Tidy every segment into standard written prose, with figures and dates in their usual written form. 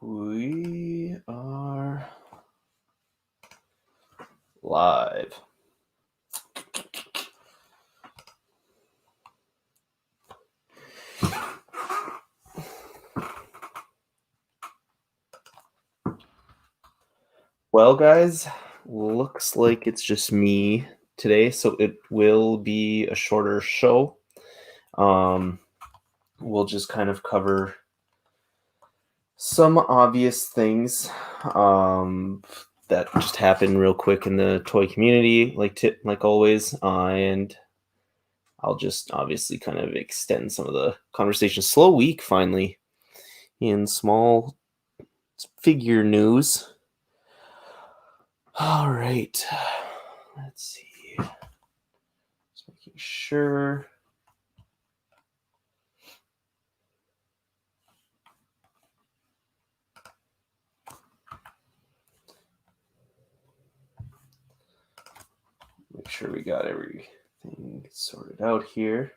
We are live. Well, guys, looks like it's just me today, so it will be a shorter show. We'll just kind of cover some obvious things that just happened real quick in the toy community, like always, and I'll just obviously kind of extend some of the conversation. Slow week finally in small figure news. All right, let's see. Just making sure. Make sure we got everything sorted out here.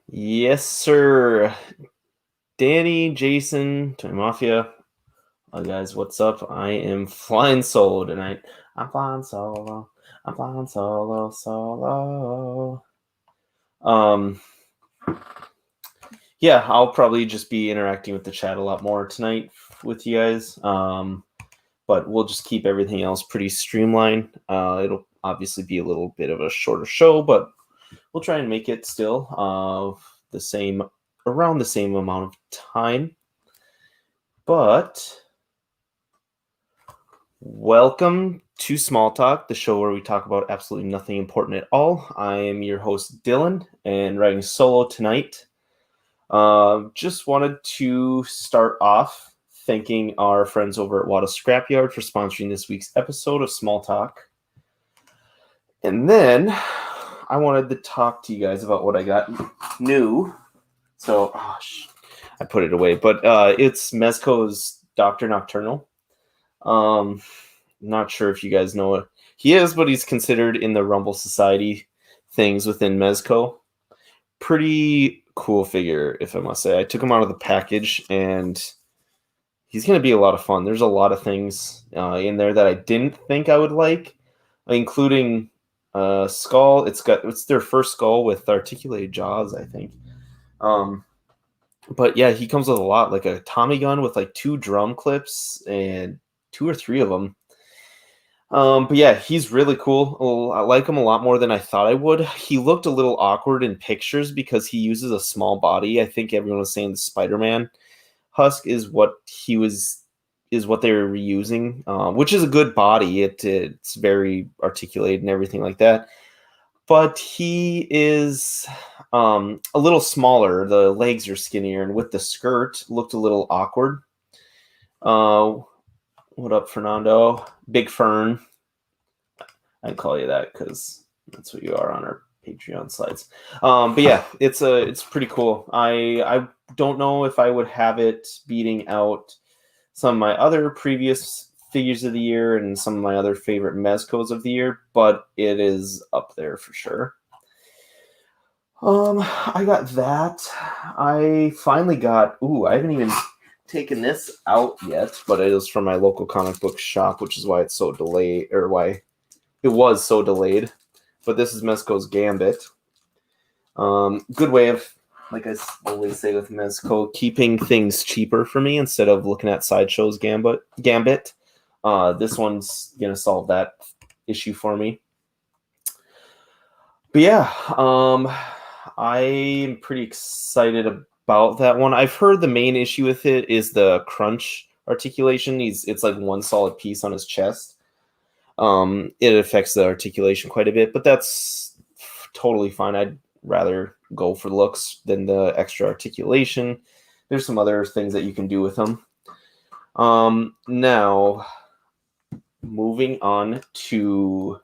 Yes, sir. Danny, Jason, Toy Mafia. Guys, what's up? I am flying solo tonight. I'm flying solo. I'm flying solo. Yeah, I'll probably just be interacting with the chat a lot more tonight with you guys. But we'll just keep everything else pretty streamlined. It'll obviously be a little bit of a shorter show, but we'll try and make it still around the same amount of time. But welcome to Small Talk, the show where we talk about absolutely nothing important at all. I am your host, Dylan, and riding solo tonight. Just wanted to start off thanking our friends over at Wada Scrapyard for sponsoring this week's episode of Small Talk. And then I wanted to talk to you guys about what I got new. So, I put it away, but it's Mezco's Dr. Nocturnal. Not sure if you guys know what he is, but he's considered in the Rumble Society things within Mezco. Pretty cool figure, if I must say. I took him out of the package, and he's going to be a lot of fun. There's a lot of things in there that I didn't think I would like, including skull. It's their first skull with articulated jaws, I think. But yeah, he comes with a lot, like a Tommy gun with like 2 drum clips and 2 or 3 of them. But yeah, he's really cool. I like him a lot more than I thought I would. He looked a little awkward in pictures because he uses a small body. I think everyone was saying the Spider-Man husk is what they were reusing, which is a good body. It's very articulated and everything like that. But he is a little smaller. The legs are skinnier, and with the skirt, looked a little awkward. What up, Fernando? Big Fern. I'd call you that because that's what you are on our Patreon slides. But yeah, it's pretty cool. I don't know if I would have it beating out some of my other previous figures of the year and some of my other favorite Mezcos of the year, but it is up there for sure. I got that. I finally got. I haven't even taken this out yet, but it is from my local comic book shop, which is why it's so delayed, or why it was so delayed. But this is Mesco's Gambit. Good way of, like I always say with Mesco, keeping things cheaper for me instead of looking at Sideshow's Gambit. This one's gonna solve that issue for me. But yeah, I'm pretty excited about that one. I've heard the main issue with it is the crunch articulation. It's like one solid piece on his chest. It affects the articulation quite a bit, but that's totally fine. I'd rather go for looks than the extra articulation. There's some other things that you can do with them. Now, moving on to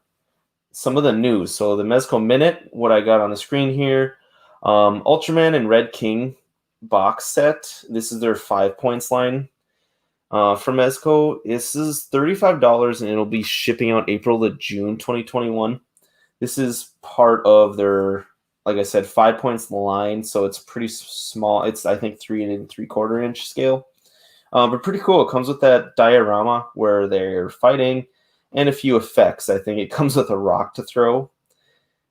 some of the news. So the Mezco Minute, what I got on the screen here, Ultraman and Red King box set. This is their 5 points line. For Mezco, this is $35 and it'll be shipping out April to June 2021. This is part of their, like I said, 5 points line, so it's pretty small. It's, I think, 3 3/4 inch scale. But pretty cool. It comes with that diorama where they're fighting and a few effects. I think it comes with a rock to throw.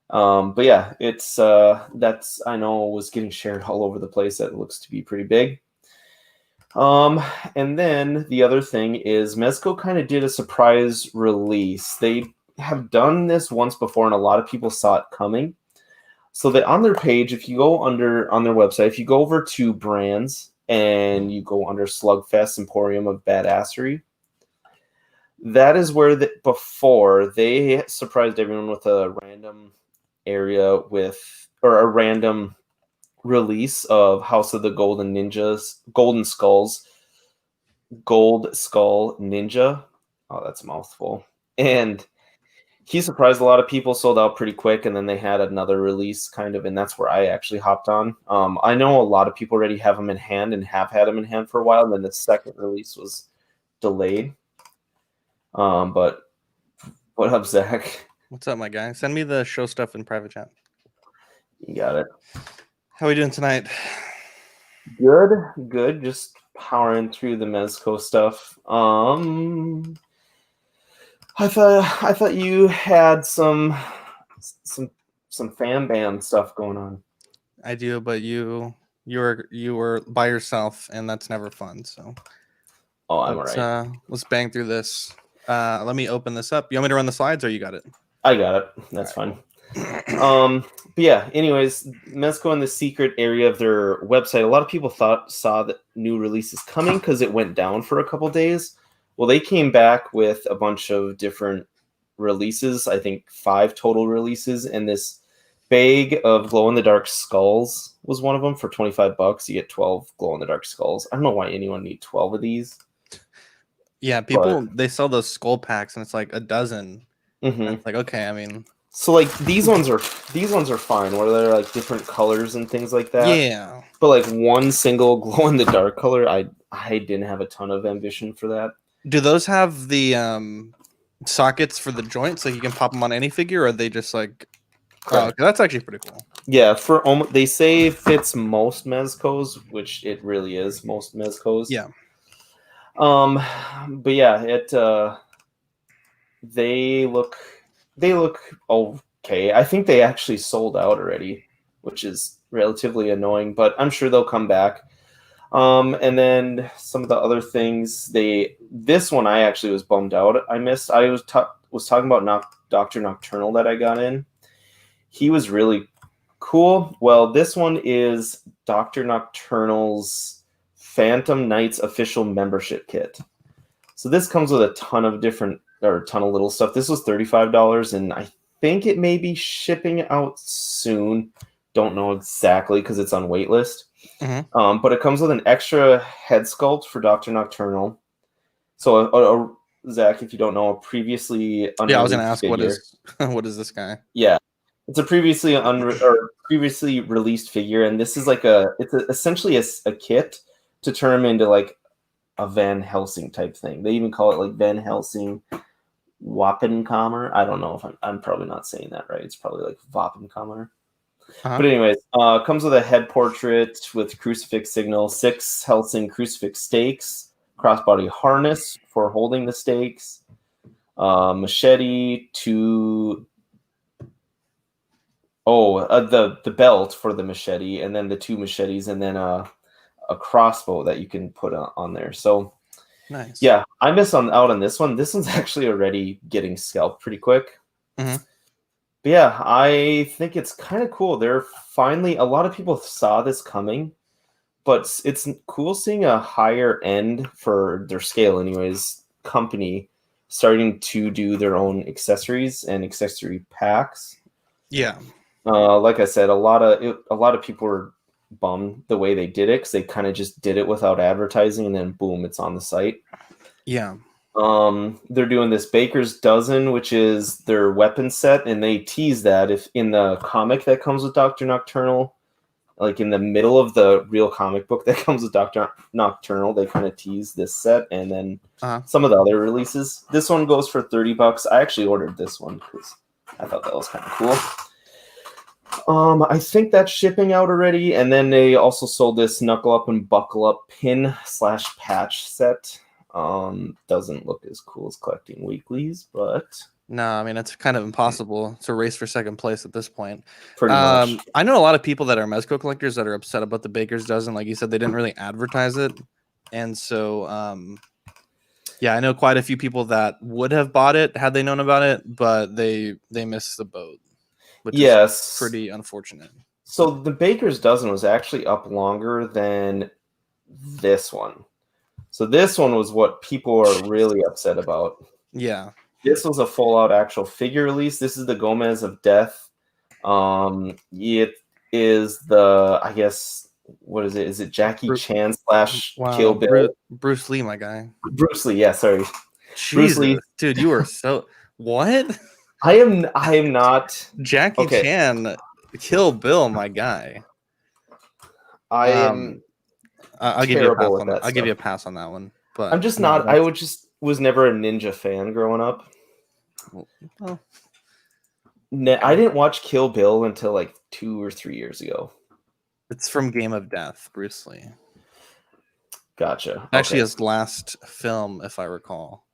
But yeah, it's that's, I know, was getting shared all over the place. That looks to be pretty big. And then the other thing is Mesco kind of did a surprise release. They have done this once before, and a lot of people saw it coming. So that on their page, if you go on their website, if you go over to brands and you go under Slugfest Emporium of Badassery, that is where before they surprised everyone with a random area or a random release of House of the Gold Skull Ninja. Oh, that's a mouthful. And he surprised a lot of people, sold out pretty quick, and then they had another release kind of, and that's where I actually hopped on. I know a lot of people already have them in hand and have had them in hand for a while, and then the second release was delayed. But what up, Zach? What's up, my guy? Send me the show stuff in private chat. You got it. How are we doing tonight? Good. Just powering through the Mezco stuff. I thought you had some fan band stuff going on. I do, but you were by yourself, and that's never fun. So, I'm alright. Let's bang through this. Let me open this up. You want me to run the slides, or you got it? I got it. That's fine. But yeah. Anyways, Mesco in the secret area of their website, a lot of people saw that new releases coming because it went down for a couple days. Well, they came back with a bunch of different releases. I think 5 total releases, and this bag of glow-in-the-dark skulls was one of them for $25. You get 12 glow-in-the-dark skulls. I don't know why anyone need 12 of these. Yeah, they sell those skull packs, and it's like a dozen. Mm-hmm. It's like, okay, I mean, so like these ones are fine, where they're like different colors and things like that. Yeah, but like one single glow-in-the-dark color, I didn't have a ton of ambition for that. Do those have the sockets for the joints, so you can pop them on any figure, or are they just like? Oh, okay, that's actually pretty cool. Yeah, they say it fits most Mezcos, which it really is most Mezcos. Yeah. But yeah, they look okay. I think they actually sold out already, which is relatively annoying, but I'm sure they'll come back. And then some of the other things, this one I actually was bummed out. I missed. I was talking about Dr. Nocturnal that I got in. He was really cool. Well, this one is Dr. Nocturnal's Phantom Knights official membership kit. So this comes with a ton of little stuff. This was $35, and I think it may be shipping out soon. Don't know exactly because it's on waitlist. Mm-hmm. But it comes with an extra head sculpt for Dr. Nocturnal. So, Zach, if you don't know, previously I was going to ask, what is this guy? Yeah, it's a previously released figure, and this is like essentially a kit to turn him into like a Van Helsing type thing. They even call it like Van Helsing Wapenkammer. I don't know if I'm probably not saying that right. It's probably like Wapenkammer. Uh-huh. But anyways, comes with a head portrait with crucifix signal, 6 Helsing crucifix stakes, crossbody harness for holding the stakes, machete, the belt for the machete, and then the 2 machetes, and then a crossbow that you can put on there. So nice. Yeah, I missed out on this one. This one's actually already getting scalped pretty quick. Mm-hmm. But yeah, I think it's kind of cool. They're finally, a lot of people saw this coming, but it's cool seeing a higher end, for their scale anyways, company starting to do their own accessories and accessory packs. Yeah. Like I said, a lot of people were bummed the way they did it, because they kind of just did it without advertising, and then boom, it's on the site. Yeah. They're doing this Baker's Dozen, which is their weapon set, and they tease that if in the comic that comes with Dr. Nocturnal, like in the middle of the real comic book that comes with Doctor Nocturnal, they kind of tease this set, and then some of the other releases. This one goes for $30. I actually ordered this one because I thought that was kind of cool. I think that's shipping out already, and then they also sold this Knuckle Up and Buckle Up pin/patch set. Doesn't look as cool as collecting weeklies, but no, I mean it's kind of impossible to race for second place at this point. pretty much. I know a lot of people that are Mezco collectors that are upset about the Baker's Dozen. Like you said, they didn't really advertise it, and so yeah, I know quite a few people that would have bought it had they known about it, but they missed the boat, which is pretty unfortunate. So the Baker's Dozen was actually up longer than this one. So this one was what people are really upset about. Yeah. This was a full-out actual figure release. This is the Gomez of Death. It is the, I guess, what is it? Is it Jackie Chan / Kill Bill? Bruce Lee, my guy. Bruce Lee, yeah, sorry. Jesus, Bruce Lee. Dude, you are so... What? I am not... Jackie Chan, Kill Bill, my guy. I am I'll give you a pass on that. I'll give you a pass on that one. But I'm just not... I was never a ninja fan growing up. Well, I didn't watch Kill Bill until like 2 or 3 years ago. It's from Game of Death, Bruce Lee. Gotcha. Actually, his last film, if I recall.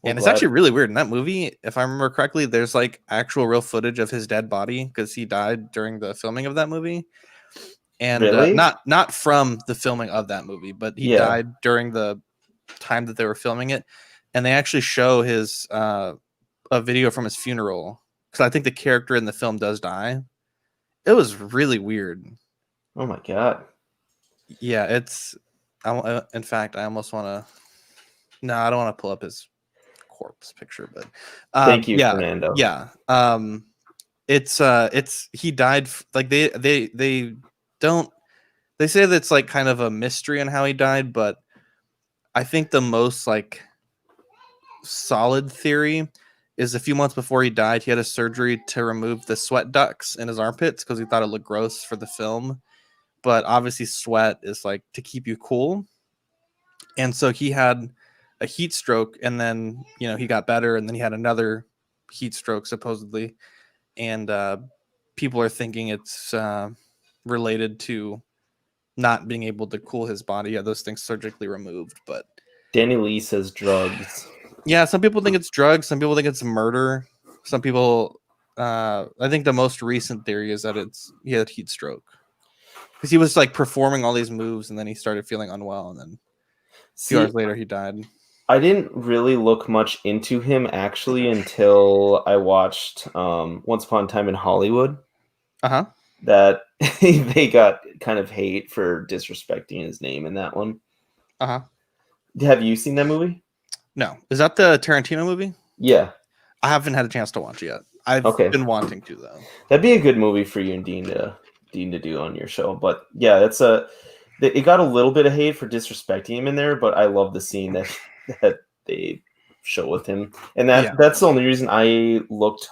Well, and it's actually really weird. In that movie, if I remember correctly, there's like actual real footage of his dead body because he died during the filming of that movie. And really? Not from the filming of that movie, but he died during the time that they were filming it. And they actually show his a video from his funeral because I think the character in the film does die. It was really weird. Oh my god. Yeah, it's. In fact, I almost want to. No, I don't want to pull up his corpse picture, but thank you, Fernando. Yeah, it's he died. Like they don't. They say that it's like kind of a mystery on how he died, but I think the most like solid theory is a few months before he died, he had a surgery to remove the sweat ducts in his armpits because he thought it looked gross for the film. But obviously sweat is like to keep you cool. And so he had a heat stroke and then, he got better and then he had another heat stroke supposedly. And people are thinking it's related to not being able to cool his body. Yeah, those things surgically removed. But Danny Lee says drugs. Yeah, some people think it's drugs. Some people think it's murder. Some people, I think the most recent theory is that he had heat stroke because he was like performing all these moves and then he started feeling unwell and then a few hours later he died. I didn't really look much into him actually until I watched Once Upon a Time in Hollywood. That they got kind of hate for disrespecting his name in that one. Have you seen that movie? No. Is that the Tarantino movie? Yeah. I haven't had a chance to watch it yet. I've been wanting to, though. That'd be a good movie for you and Dean to do on your show. But yeah, it got a little bit of hate for disrespecting him in there, but I love the scene that they show with him. And that's the only reason I looked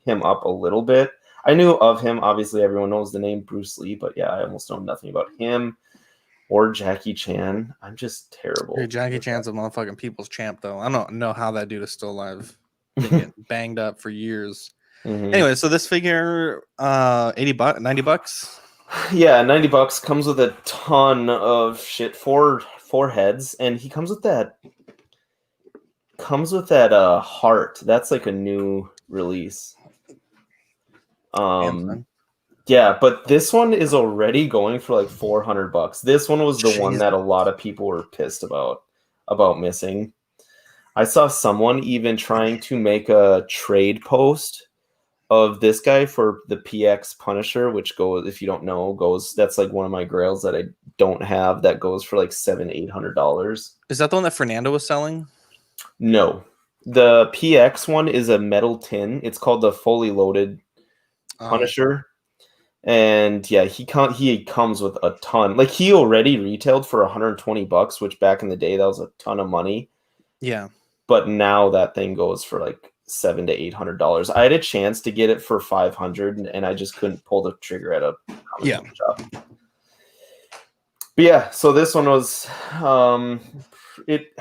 him up a little bit. I knew of him. Obviously, everyone knows the name Bruce Lee, but yeah, I almost know nothing about him. Or Jackie Chan. I'm just terrible. Hey, Jackie Chan's a motherfucking people's champ, though. I don't know how that dude is still alive. Been getting banged up for years. Anyway, so this figure, $80, $90. Yeah, $90 comes with a ton of shit. Four heads, and he comes with that heart. That's like a new release. Yeah, but this one is already going for like $400. This one was the one that a lot of people were pissed about missing. I saw someone even trying to make a trade post of this guy for the PX Punisher, which goes, if you don't know, that's like one of my grails that I don't have that goes for like $700-800. Is that the one that Fernando was selling? No. The PX one is a metal tin. It's called the Fully Loaded Punisher. And yeah, he comes with a ton. Like he already retailed for $120, which back in the day that was a ton of money. Yeah. But now that thing goes for like $700 to $800. I had a chance to get it for $500, and I just couldn't pull the trigger at a comic book shop. But yeah, so this one was it.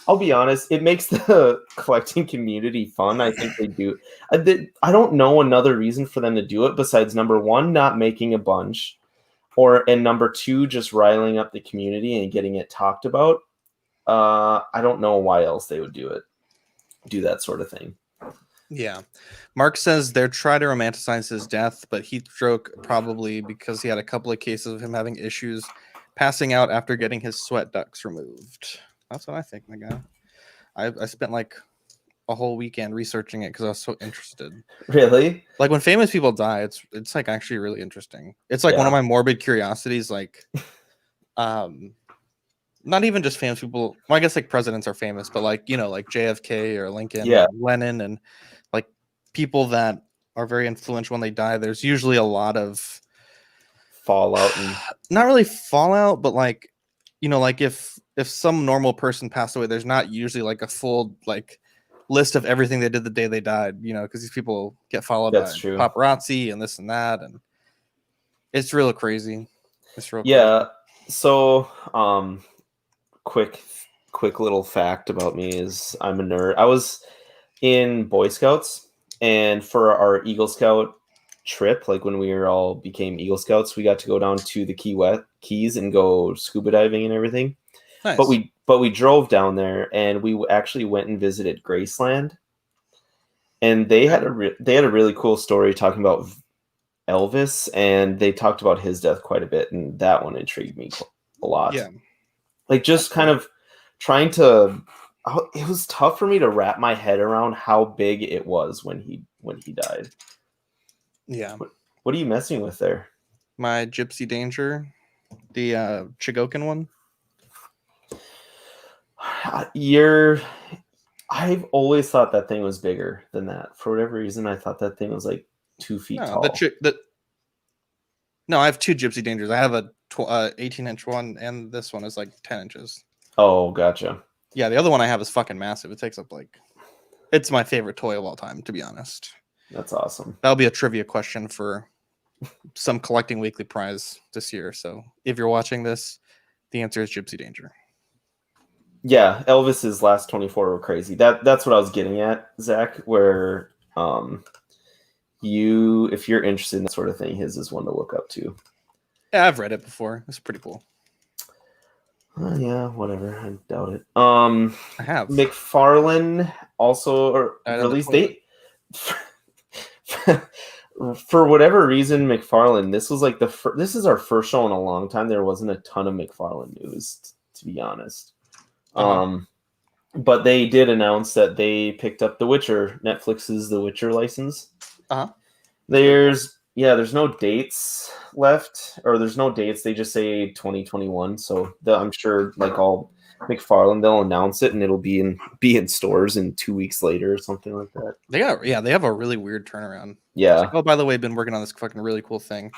I'll be honest, it makes the collecting community fun. I think they do. I don't know another reason for them to do it besides number one, not making a bunch, and number two, just riling up the community and getting it talked about. I don't know why else they would do that sort of thing. Yeah. Mark says they're trying to romanticize his death, but heat stroke probably because he had a couple of cases of him having issues passing out after getting his sweat ducts removed. That's what I think, my guy. I spent like a whole weekend researching it because I was so interested. Really? Like when famous people die, it's like actually really interesting. It's like one of my morbid curiosities, like not even just famous people. Well, I guess like presidents are famous, but like, you know, like JFK or Lincoln, or Lenin, and like people that are very influential when they die. There's usually a lot of fallout, and not really fallout, but like, you know, like if some normal person passed away, there's not usually like a full like list of everything they did the day they died, you know, because these people get followed by paparazzi and this and that, and it's real crazy. It's real crazy. So quick little fact about me is I'm a nerd. I was in Boy Scouts, and for our Eagle Scout trip, like when we all became Eagle Scouts, we got to go down to the Keys and go scuba diving and everything. Nice. But we drove down there, and we actually went and visited Graceland, and they had a really cool story talking about Elvis, and they talked about his death quite a bit, and that one intrigued me a lot. Yeah, like just kind of trying to. It was tough for me to wrap my head around how big it was when he died. Yeah. What are you messing with there? My Gypsy Danger, the Chigokin one. I've always thought that thing was bigger than that. For whatever reason, I thought that thing was like 2 feet tall. No, I have two Gypsy Dangers. I have a 18-inch one, and this one is like 10 inches. Oh, gotcha. Yeah, the other one I have is fucking massive. It takes up like... It's my favorite toy of all time, to be honest. That's awesome. That'll be a trivia question for some Collecting Weekly prize this year. So if you're watching this, the answer is Gypsy Danger. Yeah, Elvis's last 24 were crazy. That's what I was getting at, Zach, where if you're interested in that sort of thing, his is one to look up to. Yeah, I've read it before. It's pretty cool. Yeah, whatever. I doubt it. I have. McFarlane also release date. For whatever reason, McFarlane. This was like this is our first show in a long time. There wasn't a ton of McFarlane news, to be honest. But they did announce that they picked up The Witcher, Netflix's The Witcher license. There's no dates left, or there's no dates. They just say 2021. So I'm sure, like all McFarlane, they'll announce it and it'll be in stores in 2 weeks later or something like that. They have a really weird turnaround. Yeah. Like, oh, by the way, been working on this fucking really cool thing.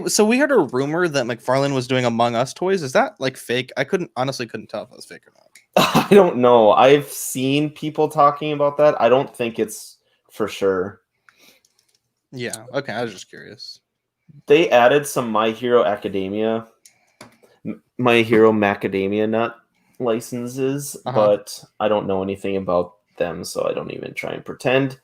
So we heard a rumor that McFarlane was doing Among Us toys. Is that like fake? I honestly couldn't tell if it was fake or not. I don't know. I've seen people talking about that. I don't think it's for sure. Yeah. Okay. I was just curious. They added some My Hero Macadamia Nut licenses, but I don't know anything about them, so I don't even try and pretend.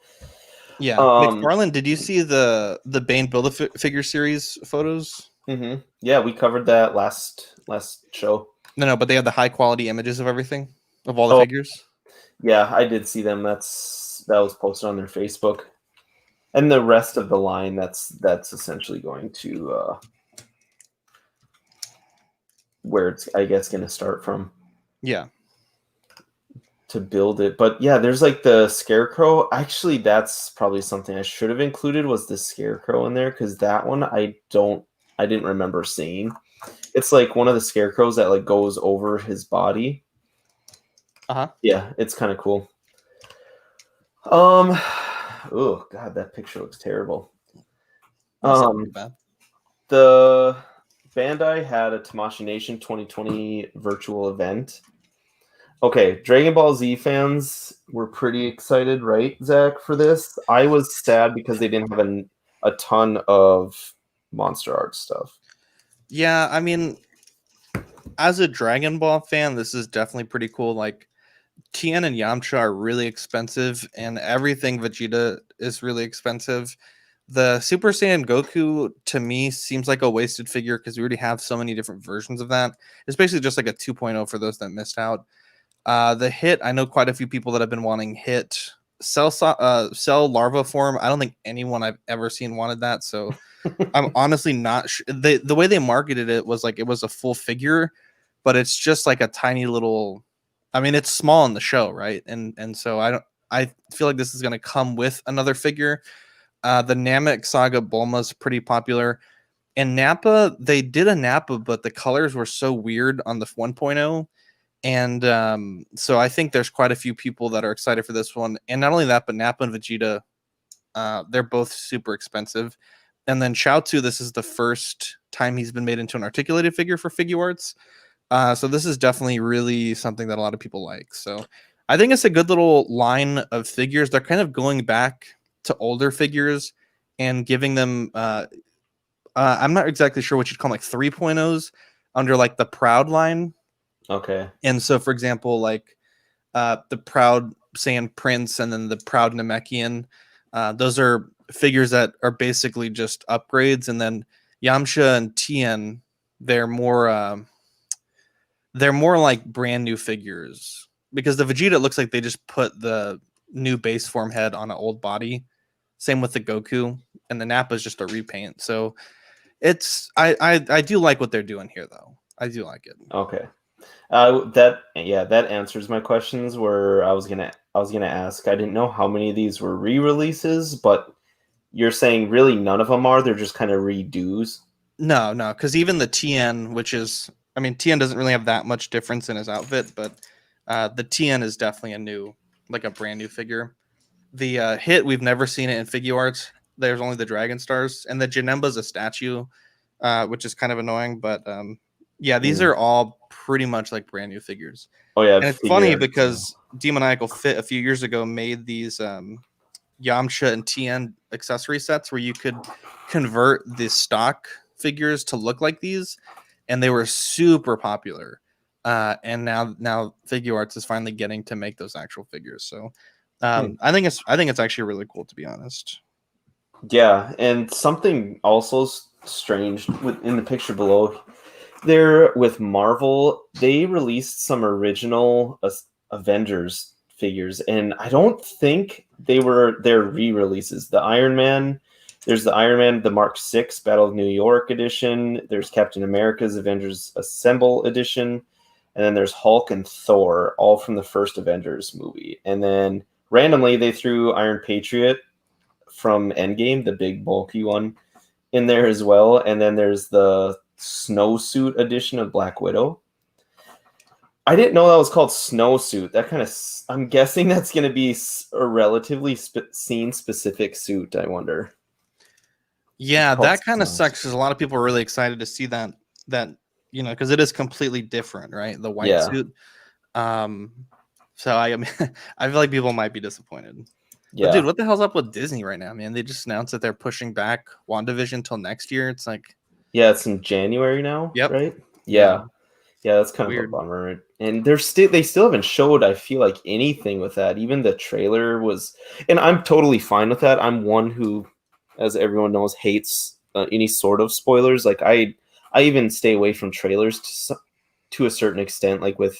Yeah. McFarlane, did you see the Bane Build-A-Figure series photos? Mm-hmm. Yeah, we covered that last show. No, but they have the high quality images of everything, of all the figures. Yeah, I did see them. That was posted on their Facebook. And the rest of the line, that's essentially going to where it's, I guess, going to start from. Yeah. To build it. But yeah, there's like the Scarecrow. Actually, that's probably something I should have included, was the Scarecrow in there, because that one I didn't remember seeing. It's like one of the Scarecrows that like goes over his body. Yeah, it's kind of cool. Oh god, that picture looks terrible. The Bandai had a Tamashii Nation 2020 virtual event. Okay, Dragon Ball Z fans were pretty excited, right, Zach, for this? I was sad because they didn't have a ton of Monster Art stuff. Yeah, I mean, as a Dragon Ball fan, this is definitely pretty cool. Like Tien and Yamcha are really expensive, and everything Vegeta is really expensive. The Super Saiyan Goku to me seems like a wasted figure because we already have so many different versions of that. It's basically just like a 2.0 for those that missed out. The Hit, I know quite a few people that have been wanting Hit. Cell larva form. I don't think anyone I've ever seen wanted that. So I'm honestly not sure. The way they marketed it was like it was a full figure, but it's just like a tiny little. I mean, it's small in the show, right? And so I don't. I feel like this is going to come with another figure. The Namek Saga Bulma is pretty popular. And Nappa, they did a Nappa, but the colors were so weird on the 1.0. And so I think there's quite a few people that are excited for this one. And not only that, but Nappa and Vegeta, they're both super expensive. And then Chaozu, this is the first time he's been made into an articulated figure for Figuarts. So this is definitely really something that a lot of people like. So I think it's a good little line of figures. They're kind of going back to older figures and giving them, I'm not exactly sure what you'd call them, like 3.0s under like the Proud line. Okay. And so, for example, like the Proud Saiyan Prince and then the Proud Namekian, those are figures that are basically just upgrades. And then Yamcha and Tien, they're more like brand new figures because the Vegeta looks like they just put the new base form head on an old body. Same with the Goku, and the Nappa is just a repaint. So it's I do like what they're doing here, though. I do like it. Okay. That answers my questions. Where I was gonna ask. I didn't know how many of these were re-releases, but you're saying really none of them are. They're just kind of redos. No, because even the Tien, which is, I mean, Tien doesn't really have that much difference in his outfit, but the Tien is definitely like a brand new figure. The Hit, we've never seen it in Figuarts. There's only the Dragon Stars, and the Janemba's a statue, which is kind of annoying. But yeah, these are all pretty much like brand new figures. Oh yeah, And it's funny because Demoniacal Fit a few years ago made these Yamcha and Tien accessory sets where you could convert the stock figures to look like these, and they were super popular. And now Figuarts is finally getting to make those actual figures. So I think it's actually really cool, to be honest. Yeah, and something also strange in the picture below there with Marvel, they released some original Avengers figures, and I don't think they're re-releases. There's the Iron Man, the Mark VI Battle of New York edition. There's Captain America's Avengers Assemble edition, and then there's Hulk and Thor, all from the first Avengers movie. And then randomly they threw Iron Patriot from Endgame, the big bulky one, in there as well. And then there's the snowsuit edition of Black Widow. I didn't know that was called snowsuit. That kind of, I'm guessing that's going to be a relatively scene specific suit. I wonder. Yeah, that kind of sucks because a lot of people are really excited to see that because it is completely different, right? The white suit. So I mean, I feel like people might be disappointed. Yeah. But dude, what the hell's up with Disney right now, man? They just announced that they're pushing back WandaVision till next year. It's like, yeah, it's in January now. Yep. Right. Yeah. That's kind of a bummer. And they still haven't showed, I feel like, anything with that. Even the trailer was, and I'm totally fine with that. I'm one who, as everyone knows, hates any sort of spoilers. Like I even stay away from trailers to a certain extent. Like with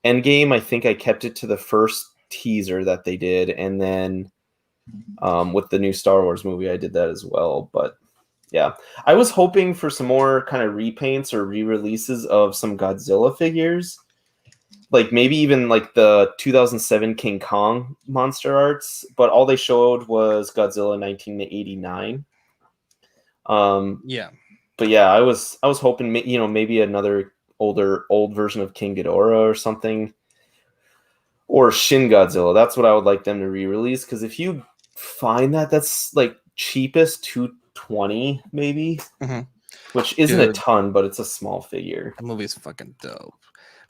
Endgame, I think I kept it to the first teaser that they did, and then with the new Star Wars movie, I did that as well. But yeah, I was hoping for some more kind of repaints or re-releases of some Godzilla figures, like maybe even like the 2007 King Kong monster arts. But all they showed was Godzilla 1989. Yeah. But yeah, I was hoping maybe another old version of King Ghidorah or something, or Shin Godzilla. That's what I would like them to re-release, because if you find that's like cheapest $220 maybe. Mm-hmm. which isn't a Dude. ton, but it's a small figure. The movie's fucking dope.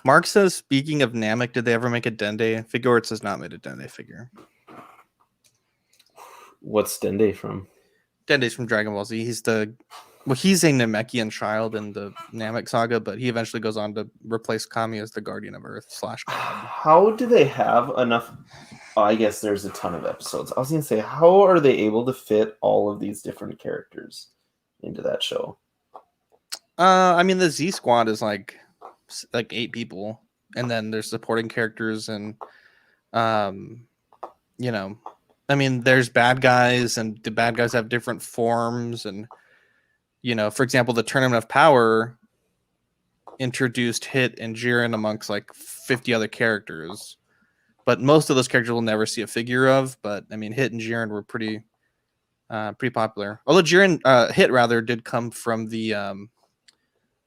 Mark says, speaking of Namek, did they ever make a Dende? Figuarts has not made a Dende figure. What's Dende from? Dende's from Dragon Ball Z. He's a Namekian child in the Namek saga, but he eventually goes on to replace Kami as the Guardian of Earth / God. How do they have enough? Oh, I guess there's a ton of episodes. I was going to say, how are they able to fit all of these different characters into that show? I mean, the Z Squad is like 8 people, and then there's supporting characters, and you know, I mean, there's bad guys, and the bad guys have different forms, and for example, the Tournament of Power introduced Hit and Jiren amongst like 50 other characters, but most of those characters we'll never see a figure of. But I mean, Hit and Jiren were pretty popular. Although Jiren, Hit rather, did come from the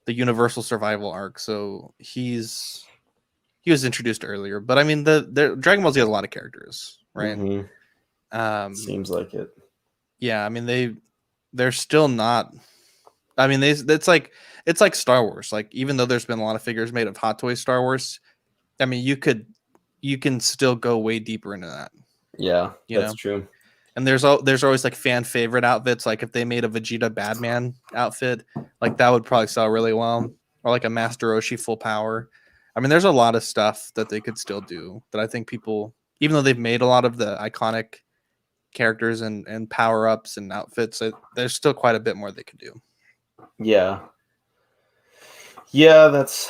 Universal Survival arc, so he was introduced earlier. But I mean, the Dragon Ball Z has a lot of characters, right? Mm-hmm. Seems like it. Yeah, I mean they're still not. I mean, it's like Star Wars. Like, even though there's been a lot of figures made of Hot Toys Star Wars, I mean, you can still go way deeper into that. Yeah, that's true. And there's always like fan favorite outfits. Like if they made a Vegeta Badman outfit, like that would probably sell really well. Or like a Master Roshi Full Power. I mean, there's a lot of stuff that they could still do that I think people, even though they've made a lot of the iconic characters and power ups and outfits, there's still quite a bit more they could do. Yeah, that's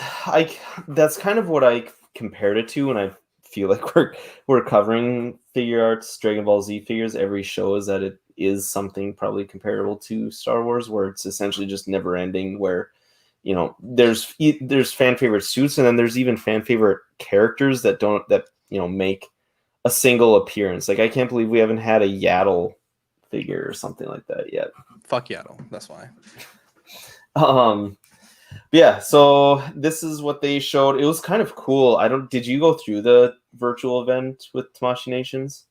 kind of what I compared it to when I feel like we're covering figure arts, Dragon Ball Z figures. Every show is that it is something probably comparable to Star Wars, where it's essentially just never ending. Where there's fan favorite suits, and then there's even fan favorite characters that make a single appearance. Like, I can't believe we haven't had a Yaddle figure or something like that yet. Fuck Yaddle, that's why. Yeah, so this is what they showed. It was kind of cool. Did you go through the virtual event with Tamashii Nations?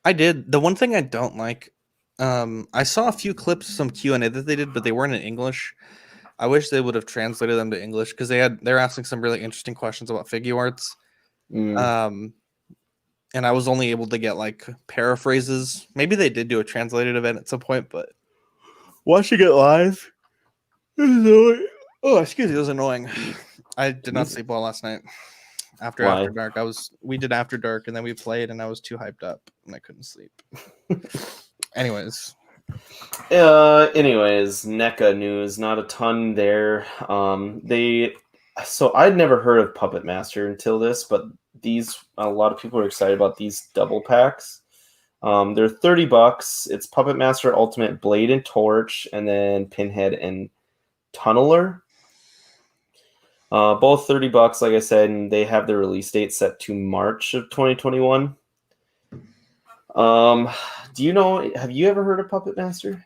I did. The one thing I don't like, I saw a few clips, some Q&A that they did, but they weren't in English. I wish they would have translated them to English, because they're asking some really interesting questions about figure arts. And I was only able to get like paraphrases. Maybe they did do a translated event at some point, but watching it live, oh, excuse me, it was annoying. I did not sleep well last night. After Dark, we did After Dark, and then we played, and I was too hyped up, and I couldn't sleep. Anyways, NECA news, not a ton there. So I'd never heard of Puppet Master until this, but a lot of people are excited about these double packs. They're $30. It's Puppet Master Ultimate Blade and Torch, and then Pinhead and Tunneler. Both $30, like I said, and they have their release date set to March of 2021. Do you know? Have you ever heard of Puppet Master?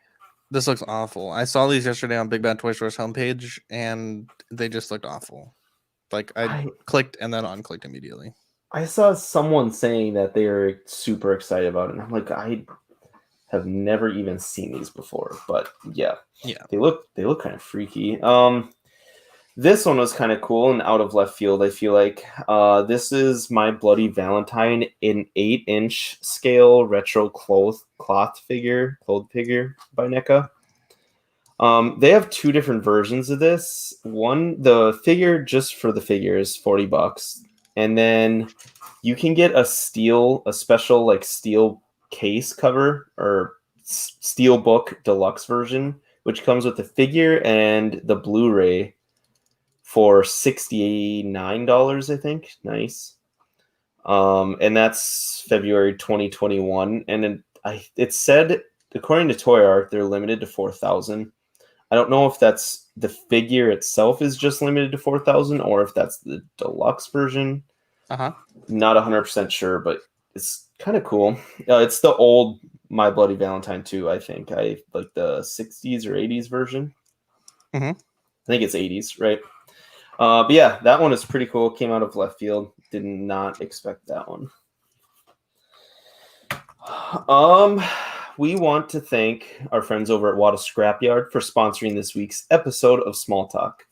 This looks awful. I saw these yesterday on Big Bad Toy Store's homepage, and they just looked awful. Like, I clicked and then unclicked immediately. I saw someone saying that they are super excited about it, and I'm like, I have never even seen these before. But yeah, they look kind of freaky. This one was kind of cool and out of left field, I feel like. This is My Bloody Valentine in 8-inch scale retro cloth figure by NECA. They have 2 different versions of this. One, the figure just for the figure is $40, and then you can get a special like steel case cover or steel book deluxe version, which comes with the figure and the Blu-ray for $69, I think. Nice. And that's February 2021. And then it said, according to Toy Arc, they're limited to 4,000. I don't know if that's the figure itself is just limited to 4,000 or if that's the deluxe version. Not 100% sure, but it's kind of cool. It's the old My Bloody Valentine 2, I think. I like the 60s or 80s version. I think it's 80s, right? But yeah, that one is pretty cool. Came out of left field. Did not expect that one. we want to thank our friends over at Wada Scrapyard for sponsoring this week's episode of Small Talk.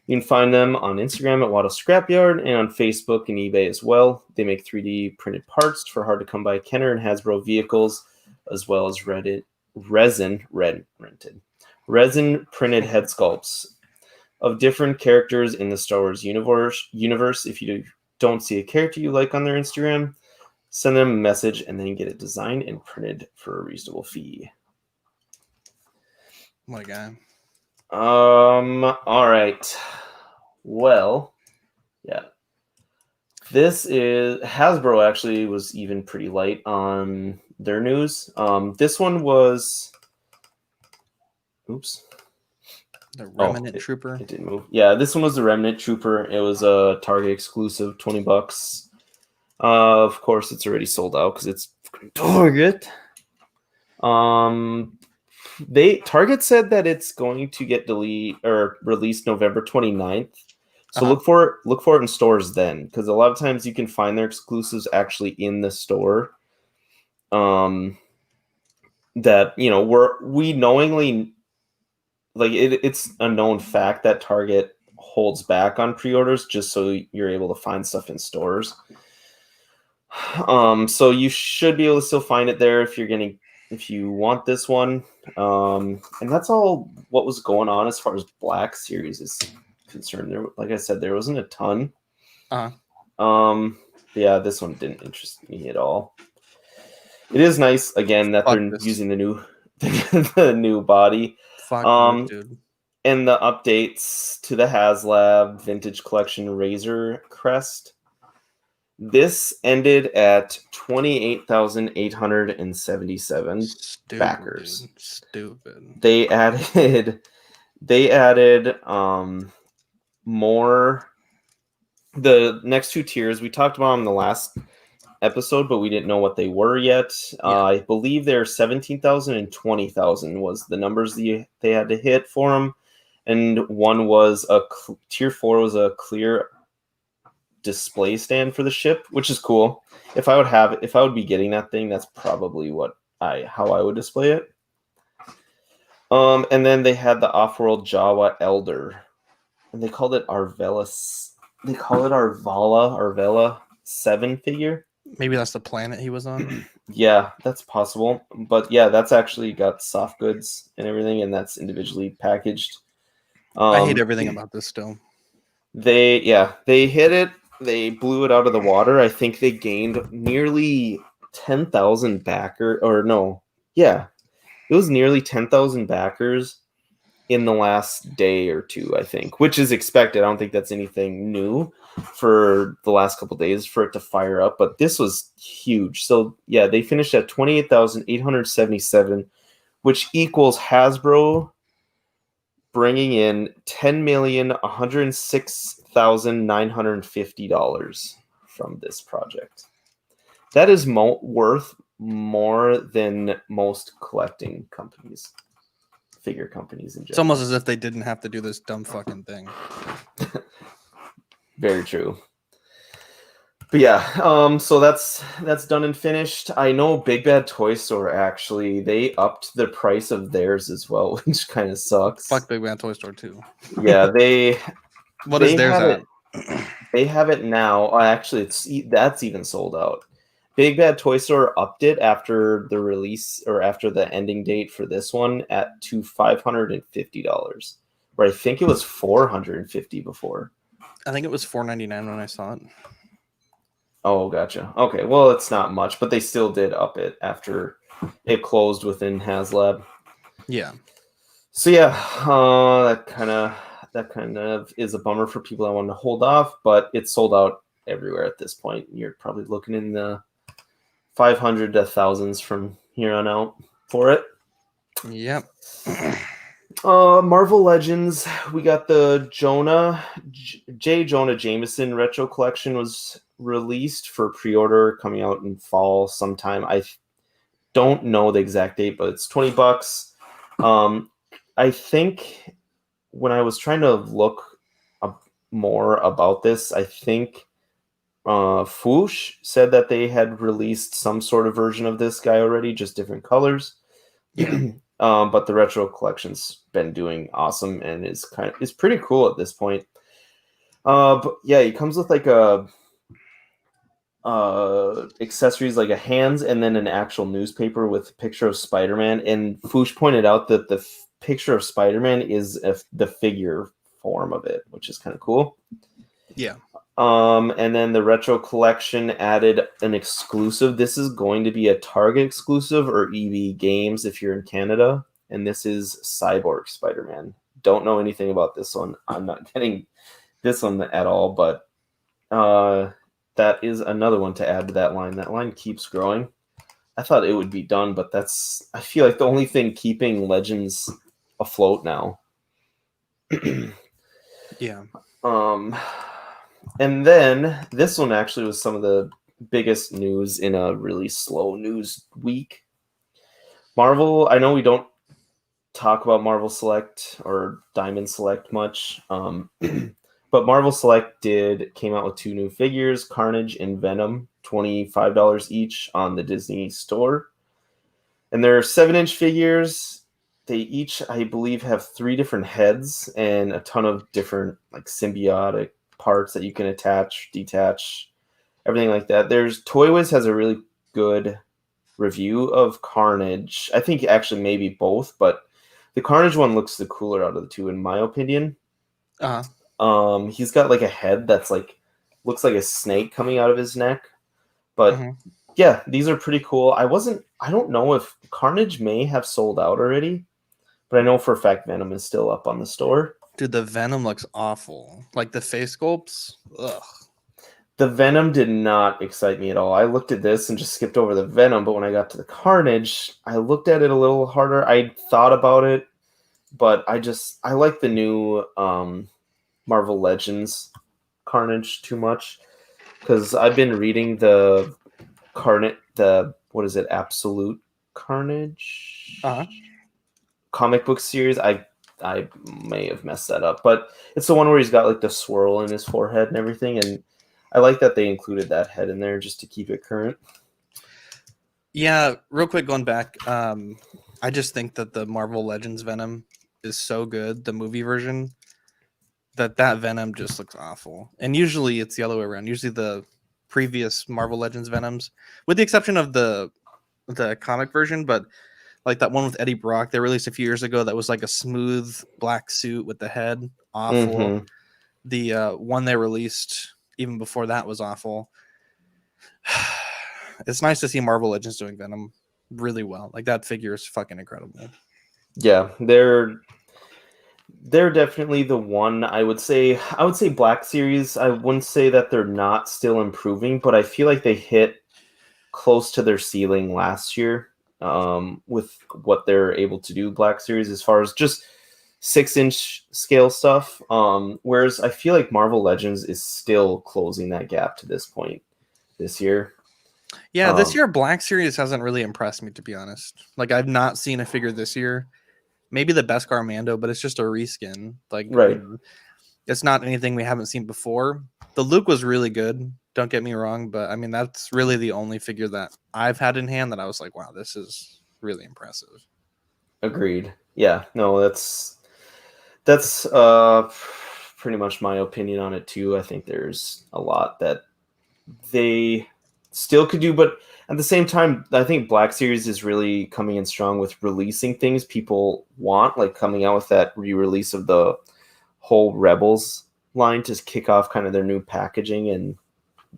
You can find them on Instagram at Wada Scrapyard and on Facebook and eBay as well. They make 3D printed parts for hard-to-come-by Kenner and Hasbro vehicles, as well as resin printed head sculpts of different characters in the Star Wars universe. If you don't see a character you like on their Instagram, send them a message and then get it designed and printed for a reasonable fee. What a guy. All right. Well, yeah. This is Hasbro actually was even pretty light on their news. This one was The Remnant Trooper. It didn't move. Yeah, this one was the Remnant Trooper. It was a Target exclusive, $20. Of course, it's already sold out because it's Target. Target said that it's going to get released November 29th. So look for it in stores then, because a lot of times you can find their exclusives actually in the store. That we knowingly, like, it's a known fact that Target holds back on pre-orders just so you're able to find stuff in stores. So you should be able to still find it there if you want this one. And that's all what was going on as far as Black Series is concerned. There, like I said, there wasn't a ton. Yeah, this one didn't interest me at all. It is nice again that they're using the new the new body. Dude. And the updates to the HasLab Vintage Collection Razor Crest. This ended at 28,877 backers. Dude. Stupid. They added more. The next two tiers we talked about in the last episode, but we didn't know what they were yet. Yeah. I believe they're 17,000 and 20,000 was the numbers they had to hit for them, and one was tier 4 was a clear display stand for the ship, which is cool. If I would be getting that thing, that's probably how I would display it. And then they had the Off-World Jawa Elder, and they called it Arvela 7 figure. Maybe that's the planet he was on. Yeah, that's possible. But yeah, that's actually got soft goods and everything, and that's individually packaged. I hate everything about this still. They hit it. They blew it out of the water. I think they gained nearly 10,000 backers. Or no, yeah, it was nearly 10,000 backers in the last day or two, I think, which is expected. I don't think that's anything new for the last couple of days for it to fire up, but this was huge. So yeah, they finished at 28,877, which equals Hasbro bringing in $10,106,950 from this project. That is worth more than most collecting companies. Figure companies in general. It's almost as if they didn't have to do this dumb fucking thing. Very true. But yeah, so that's done and finished. I know Big Bad Toy Store actually, they upped the price of theirs as well, which kind of sucks. Fuck Big Bad Toy Store too. Yeah, What is theirs at? They have it now. Actually, that's even sold out. Big Bad Toy Store upped it after the release or after the ending date for this one to $550, where I think it was $450 before. I think it was $4.99 when I saw it. Oh, gotcha. Okay, well, it's not much, but they still did up it after it closed within HasLab. Yeah. So yeah, that kind of is a bummer for people that want to hold off, but it's sold out everywhere at this point. You're probably looking in the 500 to thousands from here on out for it. Yep. Marvel Legends, we got the Jonah Jameson retro collection was released for pre-order, coming out in fall sometime. I don't know the exact date, but it's $20. I think when I was trying to look up more about this, I think Foosh said that they had released some sort of version of this guy already, just different colors. Yeah. But the retro collection's been doing awesome and is pretty cool at this point. But yeah, it comes with like a accessories like a hands and then an actual newspaper with a picture of Spider-Man. And Foosh pointed out that the picture of Spider-Man is the figure form of it, which is kind of cool. Yeah. And then the retro collection added an exclusive. This is going to be a Target exclusive or EB Games if you're in Canada. And this is Cyborg Spider-Man. Don't know anything about this one. I'm not getting this one at all, but that is another one to add to that line. That line keeps growing. I thought it would be done, but I feel like the only thing keeping Legends afloat now. Yeah. And then this one actually was some of the biggest news in a really slow news week. Marvel, I know we don't talk about Marvel Select or Diamond Select much, but Marvel Select came out with 2 new figures, Carnage and Venom, $25 each on the Disney store. And they're 7-inch figures. They each, I believe, have 3 different heads and a ton of different like symbiotic parts that you can attach, detach, everything like that. Toy Wiz has a really good review of Carnage. I think actually maybe both, but the Carnage one looks the cooler out of the two, in my opinion. He's got like a head that's like looks like a snake coming out of his neck. But yeah, these are pretty cool. I don't know if Carnage may have sold out already, but I know for a fact Venom is still up on the store. Dude, the Venom looks awful. Like the face sculpts. Ugh. The Venom did not excite me at all. I looked at this and just skipped over the Venom, but when I got to the Carnage, I looked at it a little harder. I thought about it, but I like the new Marvel Legends Carnage too much because I've been reading the what is it, Absolute Carnage comic book series. I may have messed that up, but it's the one where he's got like the swirl in his forehead and everything, and I like that they included that head in there just to keep it current. Yeah, real quick going back, I just think that the Marvel Legends Venom is so good, the movie version, that Venom just looks awful. And usually it's the other way around. Usually the previous Marvel Legends Venoms, with the exception of the comic version, but like that one with Eddie Brock they released a few years ago that was like a smooth black suit with the head, awful. The one they released even before that was awful. It's nice to see Marvel Legends doing Venom really well. Like that figure is fucking incredible. Yeah, they're definitely the one. I would say Black Series. I wouldn't say that they're not still improving, but I feel like they hit close to their ceiling last year with what they're able to do. Black Series as far as just 6-inch scale stuff. Whereas I feel like Marvel Legends is still closing that gap to this point this year. Yeah, this year Black Series hasn't really impressed me, to be honest. Like I've not seen a figure this year. Maybe the Beskar Mando, but it's just a reskin. Like right. It's not anything we haven't seen before. The Luke was really good. Don't get me wrong, but I mean that's really the only figure that I've had in hand that I was like, wow, this is really impressive. Agreed. Yeah, no, that's pretty much my opinion on it too. I think there's a lot that they still could do, but at the same time, I think Black Series is really coming in strong with releasing things people want, like coming out with that re-release of the whole Rebels line to kick off kind of their new packaging and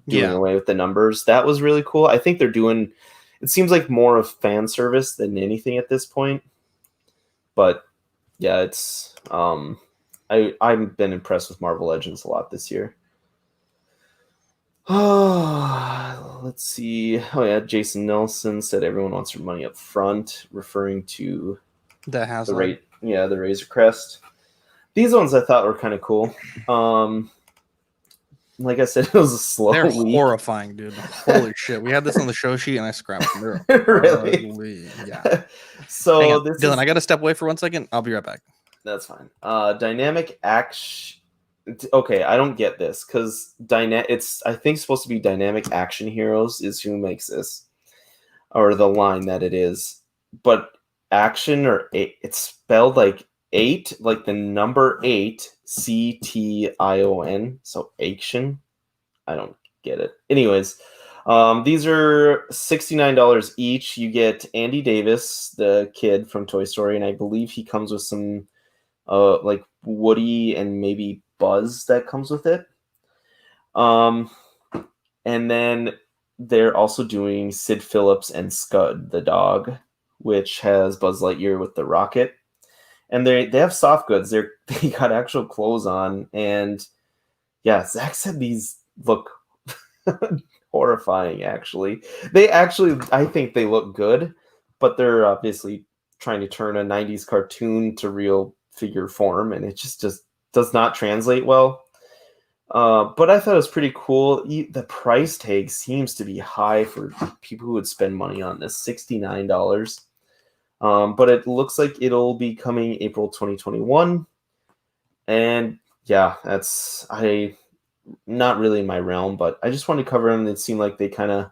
doing away with the numbers. That was really cool. I think they're doing, it seems like more of fan service than anything at this point. But yeah, it's I've been impressed with Marvel Legends a lot this year. Let's see. Oh yeah, Jason Nelson said everyone wants their money up front, referring to the Razor Crest. These ones I thought were kind of cool. Like I said, it was a slow They're week. horrifying, dude. Holy shit. We had this on the show sheet and I scrapped them. Really? Yeah. So Dylan, I got to step away for 1 second. I'll be right back. That's fine. Dynamic action. Okay, I don't get this because it's I think supposed to be Dynamic Action Heroes is who makes this, or the line that it is. But action or eight. It's spelled like 8, like the number 8, CTION. So action. I don't get it. Anyways, these are $69 each. You get Andy Davis, the kid from Toy Story, and I believe he comes with some like Woody and maybe Buzz that comes with it. And then they're also doing Sid Phillips and Scud, the dog, which has Buzz Lightyear with the rocket. And they have soft goods. They got actual clothes on. And yeah, Zach said these look horrifying, actually. I think they look good, but they're obviously trying to turn a 90s cartoon to real figure form, and it just does not translate well. But I thought it was pretty cool. The price tag seems to be high for people who would spend money on this, $69. But it looks like it'll be coming April 2021. And yeah, that's not really my realm, but I just wanted to cover them. It seemed like they kind of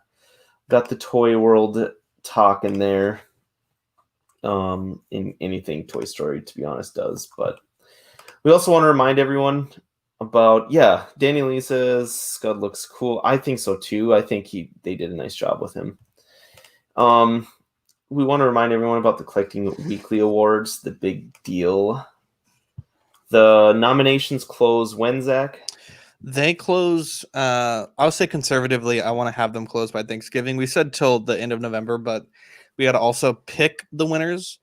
got the toy world talking there. In anything Toy Story, to be honest, does. But we also want to remind everyone about, Danny Lee says Scud looks cool. I think so too. I think they did a nice job with him. We want to remind everyone about the Collecting Weekly Awards, the big deal. The nominations close when, Zach? They close, I'll say conservatively, I want to have them close by Thanksgiving. We said till the end of November, but we got to also pick the winners.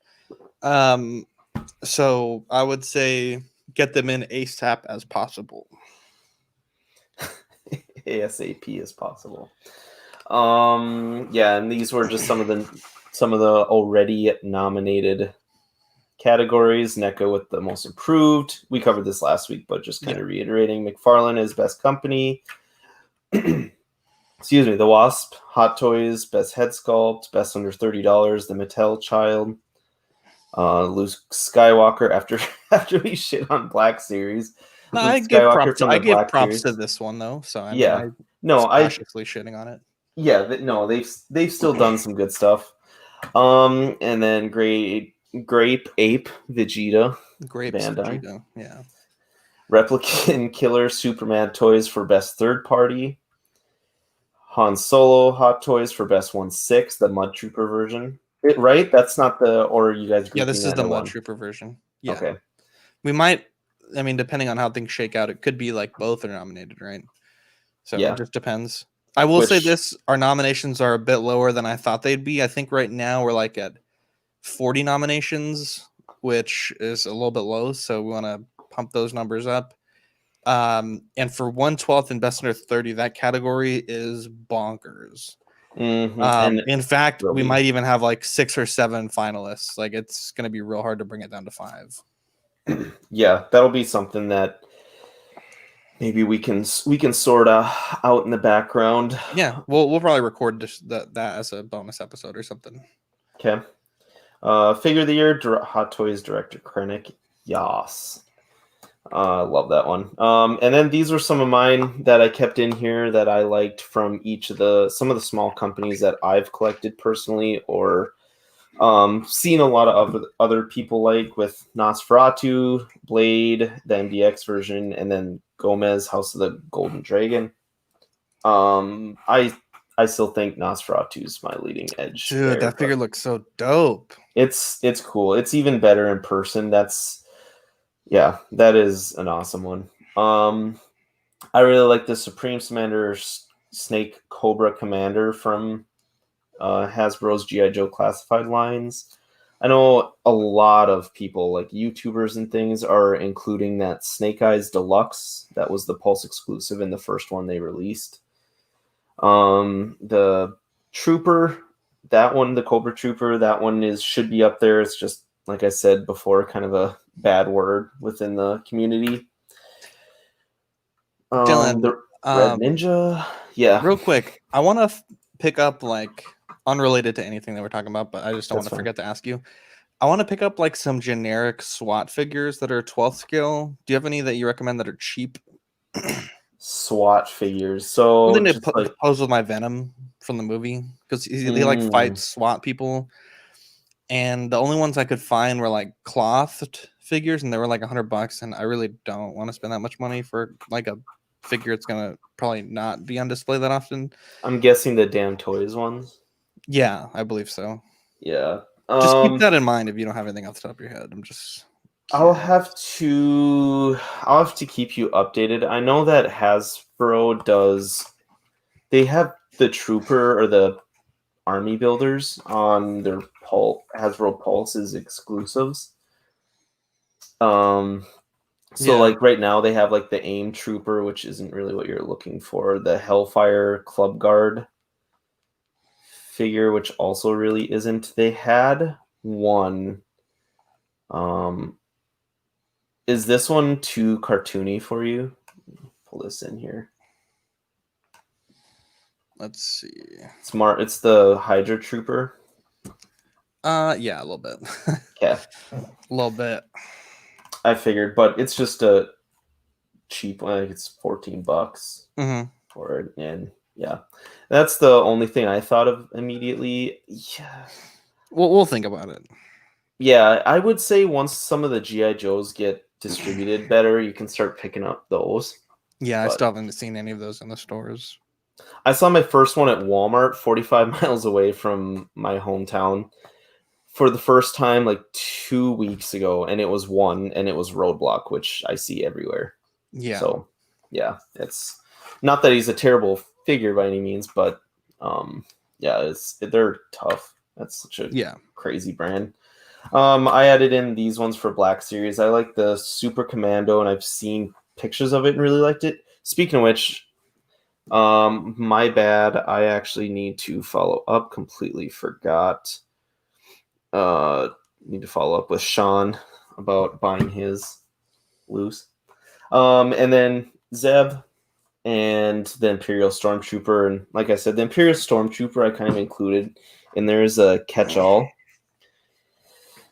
So I would say get them in ASAP as possible. ASAP as possible. And these were just some of the already nominated categories. NECA with the most improved. We covered this last week, but just kind of reiterating. McFarlane is best company. Excuse me. The Wasp, Hot Toys, best head sculpt, best under $30. The Mattel Child, Luke Skywalker. After we shit on Black Series, no, Luke I give Skywalker props. I give props series. to this one though. So I cautiously shitting on it. Yeah, they've still done some good stuff. And then Grape Ape Vegeta. Grapes Bandai. Vegeta, yeah. Replicant Killer Superman toys for best third party. Han Solo Hot Toys for best 1/6, the Mud Trooper version. Right? That's not or you guys grouping this is that the Mud one? Trooper version. Yeah. Okay. We might, depending on how things shake out, it could be like both are nominated, right? So it just depends. I will say this, our nominations are a bit lower than I thought they'd be. I think right now we're like at 40 nominations, which is a little bit low. So we want to pump those numbers up. And for 1/12 and best under 30, that category is bonkers. Mm-hmm. In fact, we might even have like 6 or 7 finalists. Like it's going to be real hard to bring it down to 5. Yeah, that'll be something that maybe we can sort out in the background. Yeah, we'll probably record that as a bonus episode or something. Okay. Figure of the year, Hot Toys director Krennic. Yas. Love that one. And then these were some of mine that I kept in here that I liked from some of the small companies that I've collected personally or seen a lot of other people like, with Nosferatu, Blade, the MDX version, and then Gomez, House of the Golden Dragon. I still think Nosferatu is my leading edge. Dude, that figure looks so dope. It's cool. It's even better in person. That is an awesome one. I really like the Supreme Commander Snake Cobra Commander from Hasbro's G.I. Joe classified lines. I know a lot of people, like YouTubers and things, are including that Snake Eyes Deluxe. That was the Pulse exclusive in the first one they released. The Trooper, that one, the Cobra Trooper, that one should be up there. It's just, like I said before, kind of a bad word within the community. Dylan, the Red Ninja. Yeah. Real quick, I want to pick up, like, unrelated to anything that we're talking about, but I just don't want to forget to ask you. I want to pick up like some generic SWAT figures that are 12th scale. Do you have any that you recommend that are cheap? SWAT figures. So something to pose with my Venom from the movie, because he like fights SWAT people. and the only ones I could find were like clothed figures, and they were like $100, and I really don't want to spend that much money for like a figure it's gonna probably not be on display that often. I'm guessing the damn toys ones. Yeah, I believe so. Yeah. Just keep that in mind if you don't have anything off the top of your head. I'm just I'll curious. have to keep you updated. I know that Hasbro does. They have the Trooper or the Army builders on their Hasbro Pulse's exclusives. So Yeah. like right now they have like the AIM Trooper, which isn't really what you're looking for. The Hellfire Club Guard figure, which also really isn't. They had one. Is this one too cartoony for you? Pull this in here. Let's see. It's the Hydra Trooper. Yeah, a little bit. Yeah, A little bit. I figured, but it's just a cheap one. Like it's $14 for it, and yeah, that's the only thing I thought of immediately. Yeah, We'll think about it. yeah, I would say once some of the GI Joes get distributed better, you can start picking up those. Yeah, I But still haven't seen any of those in the stores. I saw my first one at Walmart, 45 miles away from my hometown, for the first time like 2 weeks ago, and it was one, and it was Roadblock, which I see everywhere. Yeah. So yeah, it's not that he's a terrible figure by any means, but yeah, they're tough. That's such a crazy brand. I added in these ones for Black Series. I like the Super Commando, and I've seen pictures of it and really liked it. Speaking of which, my bad. I actually need to follow up. Completely forgot. Need to follow up with Sean about buying his loose. And then Zeb and the Imperial Stormtrooper. And like I said, the Imperial Stormtrooper I kind of included in there as a catch-all.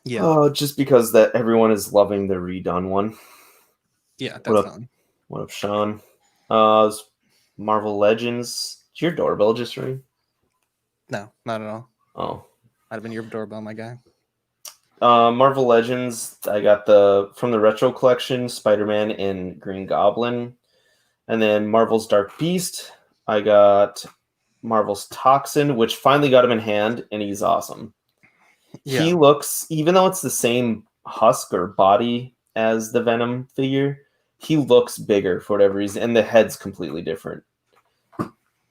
Yeah. Just because that everyone is loving the redone one. Yeah, definitely. What up, Sean? Marvel Legends. Did your doorbell just ring? No, not at all. Oh. I'd have been your doorbell, my guy. Marvel Legends, I got from the Retro Collection, Spider-Man and Green Goblin. And then Marvel's Dark Beast, I got Marvel's Toxin, which finally got him in hand, and he's awesome. Yeah. He looks, even though it's the same husk or body as the Venom figure, he looks bigger for whatever reason, and the head's completely different.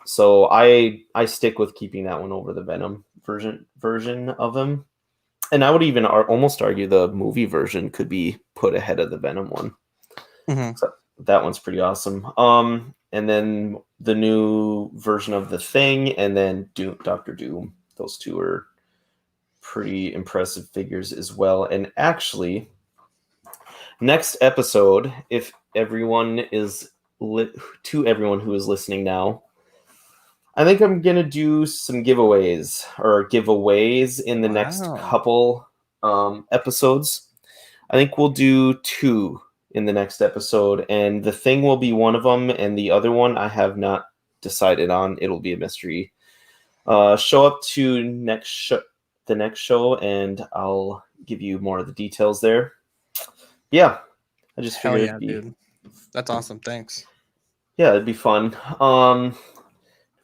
So I stick with keeping that one over the Venom version of him. And I would even almost argue the movie version could be put ahead of the Venom one. So that one's pretty awesome. And then the new version of The Thing, and then Dr. Doom. Those two are pretty impressive figures as well. And actually, next episode, if everyone is to everyone who is listening now, I think I'm gonna do some giveaways in the next couple episodes. I think we'll do 2 in the next episode, and The Thing will be one of them, and the other one I have not decided on. It'll be a mystery. Show up to the next show, and I'll give you more of the details there. Yeah, I just figured dude. That's awesome. Thanks. Yeah, it'd be fun.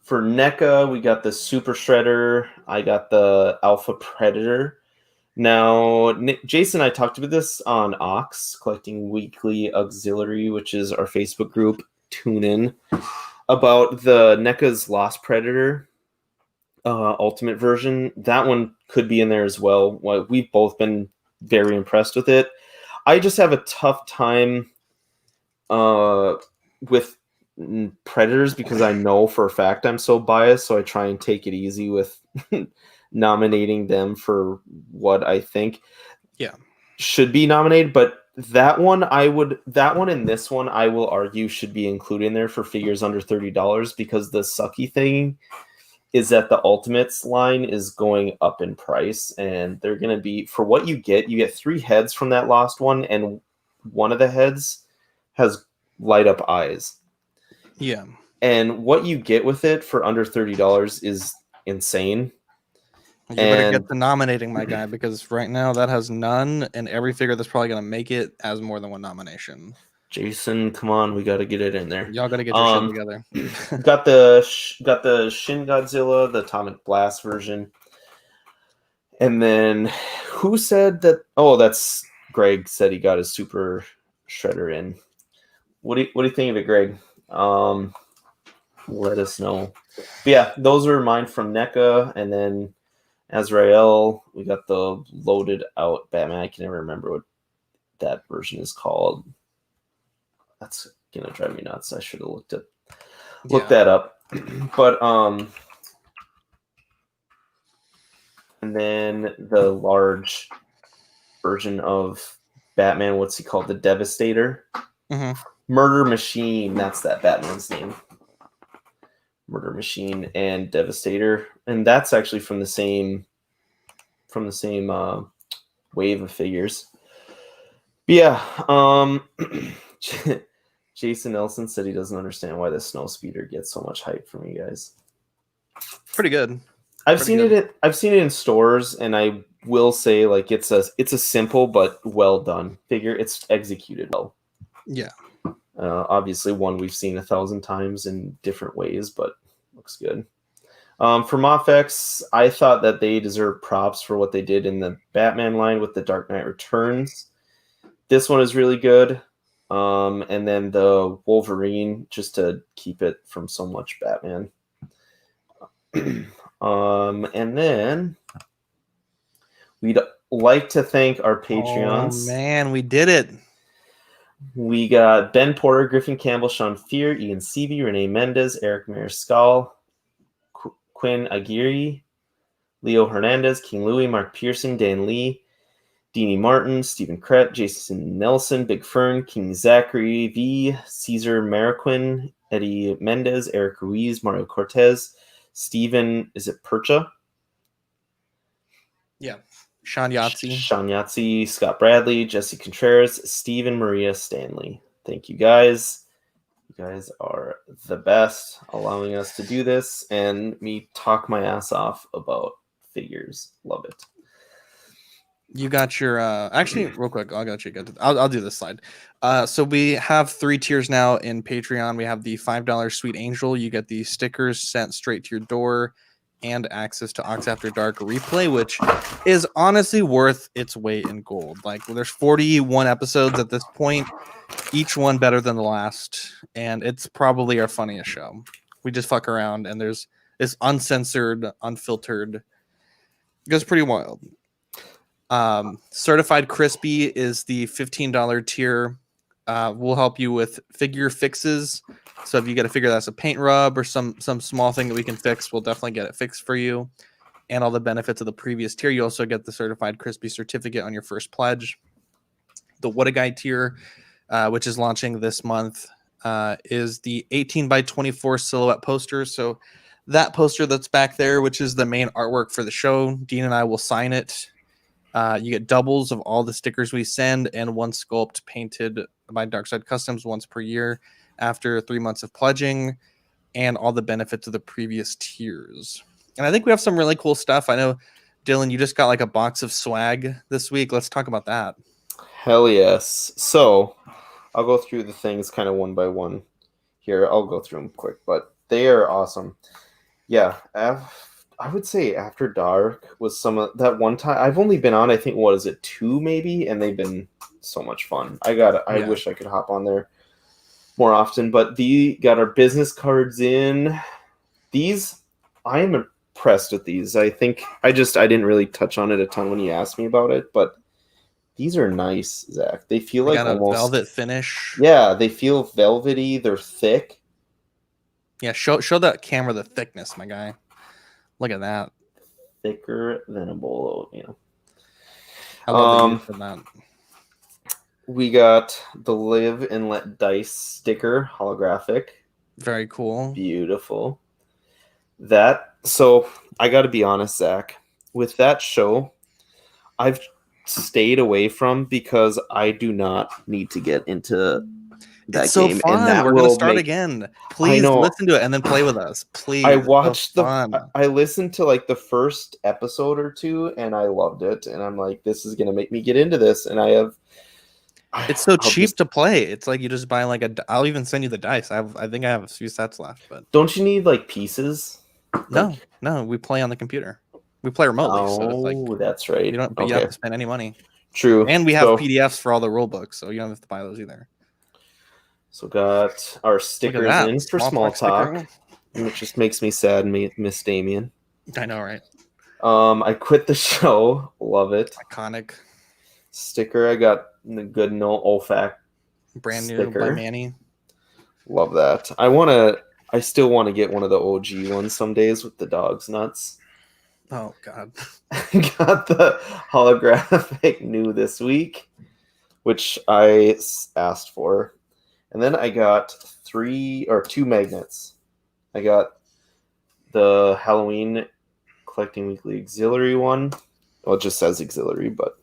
For NECA, we got the Super Shredder. I got the Alpha Predator. Now, Jason and I talked about this on Ox, Collecting Weekly Auxiliary, which is our Facebook group. Tune in about the NECA's Lost Predator Ultimate version. That one could be in there as well. We've both been very impressed with it. I just have a tough time with Predators because I know for a fact I'm so biased, so I try and take it easy with nominating them for what I think should be nominated. But that one and this one I will argue should be included in there for figures under $30, because the sucky thing is that the Ultimates line is going up in price, and they're going to be, for what you get 3 heads from that Lost one, and one of the heads has light up eyes. And what you get with it for under $30 is insane. You better get to nominating, my guy, because right now that has none, and every figure that's probably going to make it has more than one nomination. Jason, come on, we got to get it in there. Y'all got to get your shit together. got the Shin Godzilla, the Atomic Blast version. And then who said that? Oh, that's Greg said he got his Super Shredder in. What do you think of it, Greg? Let us know. But yeah, those are mine from NECA, and then Azrael, we got the loaded out Batman. I can never remember what that version is called. That's gonna drive me nuts. I should have looked that up. But and then the large version of Batman, what's he called? The Devastator? Mm-hmm. Murder Machine, that's that Batman's name. Murder Machine and Devastator. And that's actually from the same wave of figures. But yeah, Jason Nelson said he doesn't understand why the Snow Speeder gets so much hype from you guys. Pretty good. I've seen it in stores, and I will say, like, it's a simple but well done figure. It's executed well. Yeah. Obviously, one we've seen 1,000 times in different ways, but looks good. For Mofex, I thought that they deserve props for what they did in the Batman line with the Dark Knight Returns. This one is really good. And then the Wolverine, just to keep it from so much Batman. And then we'd like to thank our Patreons. Oh, man, we did it. We got Ben Porter, Griffin Campbell, Sean Fear, Ian Seavey, Renee Mendez, Eric Mariscal, Quinn Aguirre, Leo Hernandez, King Louie, Mark Pearson, Dan Lee, Deanie Martin, Stephen Krett, Jason Nelson, Big Fern, King Zachary V, Caesar Mariquin, Eddie Mendez, Eric Ruiz, Mario Cortez, Stephen, is it Percha? Yeah. Sean Yahtzee, Scott Bradley, Jesse Contreras, Stephen Maria Stanley. Thank you guys. You guys are the best, allowing us to do this and me talk my ass off about figures. Love it. You got your actually real quick. I'll do this slide. So we have 3 tiers now in Patreon. We have the $5 Sweet Angel. You get the stickers sent straight to your door and access to Ox After Dark replay, which is honestly worth its weight in gold. Like, there's 41 episodes at this point, each one better than the last, and it's probably our funniest show. We just fuck around, and there's this uncensored, unfiltered. It goes pretty wild. Certified Crispy is the $15 tier. We'll help you with figure fixes. So if you get a figure that's a paint rub or some small thing that we can fix, we'll definitely get it fixed for you. And all the benefits of the previous tier. You also get the Certified Crispy certificate on your first pledge. The What a Guy tier, which is launching this month, is the 18x24 silhouette poster. So that poster that's back there, which is the main artwork for the show, Dean and I will sign it. You get doubles of all the stickers we send and one sculpt painted by Darkside Customs once per year after 3 months of pledging, and all the benefits of the previous tiers. And I think we have some really cool stuff. I know, Dylan, you just got like a box of swag this week. Let's talk about that. Hell yes. So I'll go through the things kind of one by one here. I'll go through them quick, but they are awesome. Yeah. I would say After Dark was some of that one time. I've only been on, I think, 2 maybe, and they've been so much fun. I wish I could hop on there more often, but got our business cards in. These, I am impressed with these. I think I didn't really touch on it a ton when you asked me about it, but these are nice, Zach. They feel like almost a velvet finish. Yeah, they feel velvety. They're thick. Yeah, show that camera the thickness, my guy. Look at that. Thicker than a bowl of oatmeal. I love that. We got the Live and Let Dice sticker, holographic. Very cool. Beautiful. So I got to be honest, Zach. With that show, I've stayed away from because I do not need to get into that It's so game, fun. and that We're gonna will start make. again. I Please know. listen to it and then play with us. Please. I It's so watched fun. I listened to like the first episode or two, and I loved it. And I'm like, this is gonna make me get into this. And It's so I'll cheap just. to play. It's like you just buy like I'll even send you the dice. I think I have a few sets left, but Don't you need like pieces? no, Like, no, we play on the computer. We play remotely, so it's like oh, that's you right. don't, but you don't Okay, have to spend any money. true. And we have So PDFs for all the rule books, so you don't have to buy those either. got our Look at stickers that in for small talk, which just makes me sad. Miss Damien. I know, right? I quit the show. Love it. Iconic, Sticker. I got the good no OFAC brand new by sticker. Manny. Love that. I still want to get one of the OG ones some days with the dog's nuts. Oh God. Got the holographic new this week, which I asked for. And then I got 2 magnets. I got the Halloween Collecting Weekly Auxiliary one. Well, it just says auxiliary, but.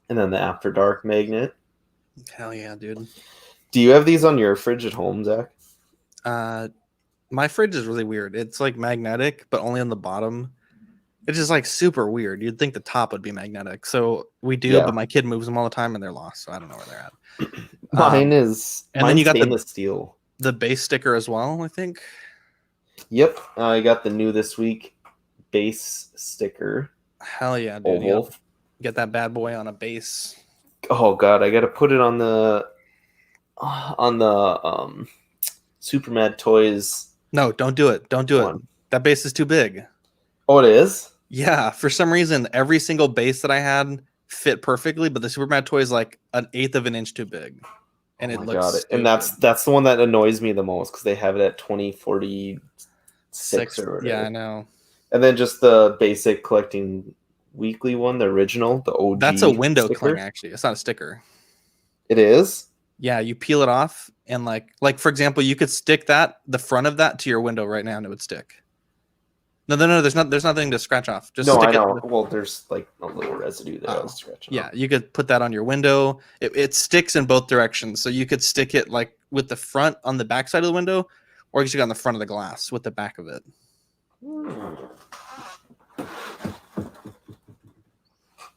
And then the After Dark magnet. Hell yeah, dude. Do you have these on your fridge at home, Zach? My fridge is really weird. It's like magnetic, but only on the bottom. It's just like super weird. You'd think the top would be magnetic. So we do, Yeah. but my kid moves them all the time and they're lost. So I don't know where they're at. Mine's then you got stainless steel. The base sticker as well, I think. Yep. I got the new this week base sticker. Hell yeah, dude. Oval. Get that bad boy on a base. Oh god, I gotta put it on the Super Mad Toys. No, don't do it. Don't do one. it. That base is too big. Oh, it is? Yeah, for some reason, every single base that I had fit perfectly, but the Super Mad Toy is like 1/8 of an inch too big. And it looks stupid. And that's the one that annoys me the most because they have it at 2046 or whatever. Yeah, I know. And then just the basic Collecting Weekly one, the original, the OG. That's a window sticker. cling, actually. It's not a sticker. It is? Yeah, you peel it off and like for example, you could stick the front of that to your window right now and it would stick. No, there's nothing to scratch off. Just stick I know. it. Well, there's like a little residue there. I was scratching. Yeah, you could put that on your window. It sticks in both directions, so you could stick it like with the front on the back side of the window, or you could stick it on the front of the glass with the back of it.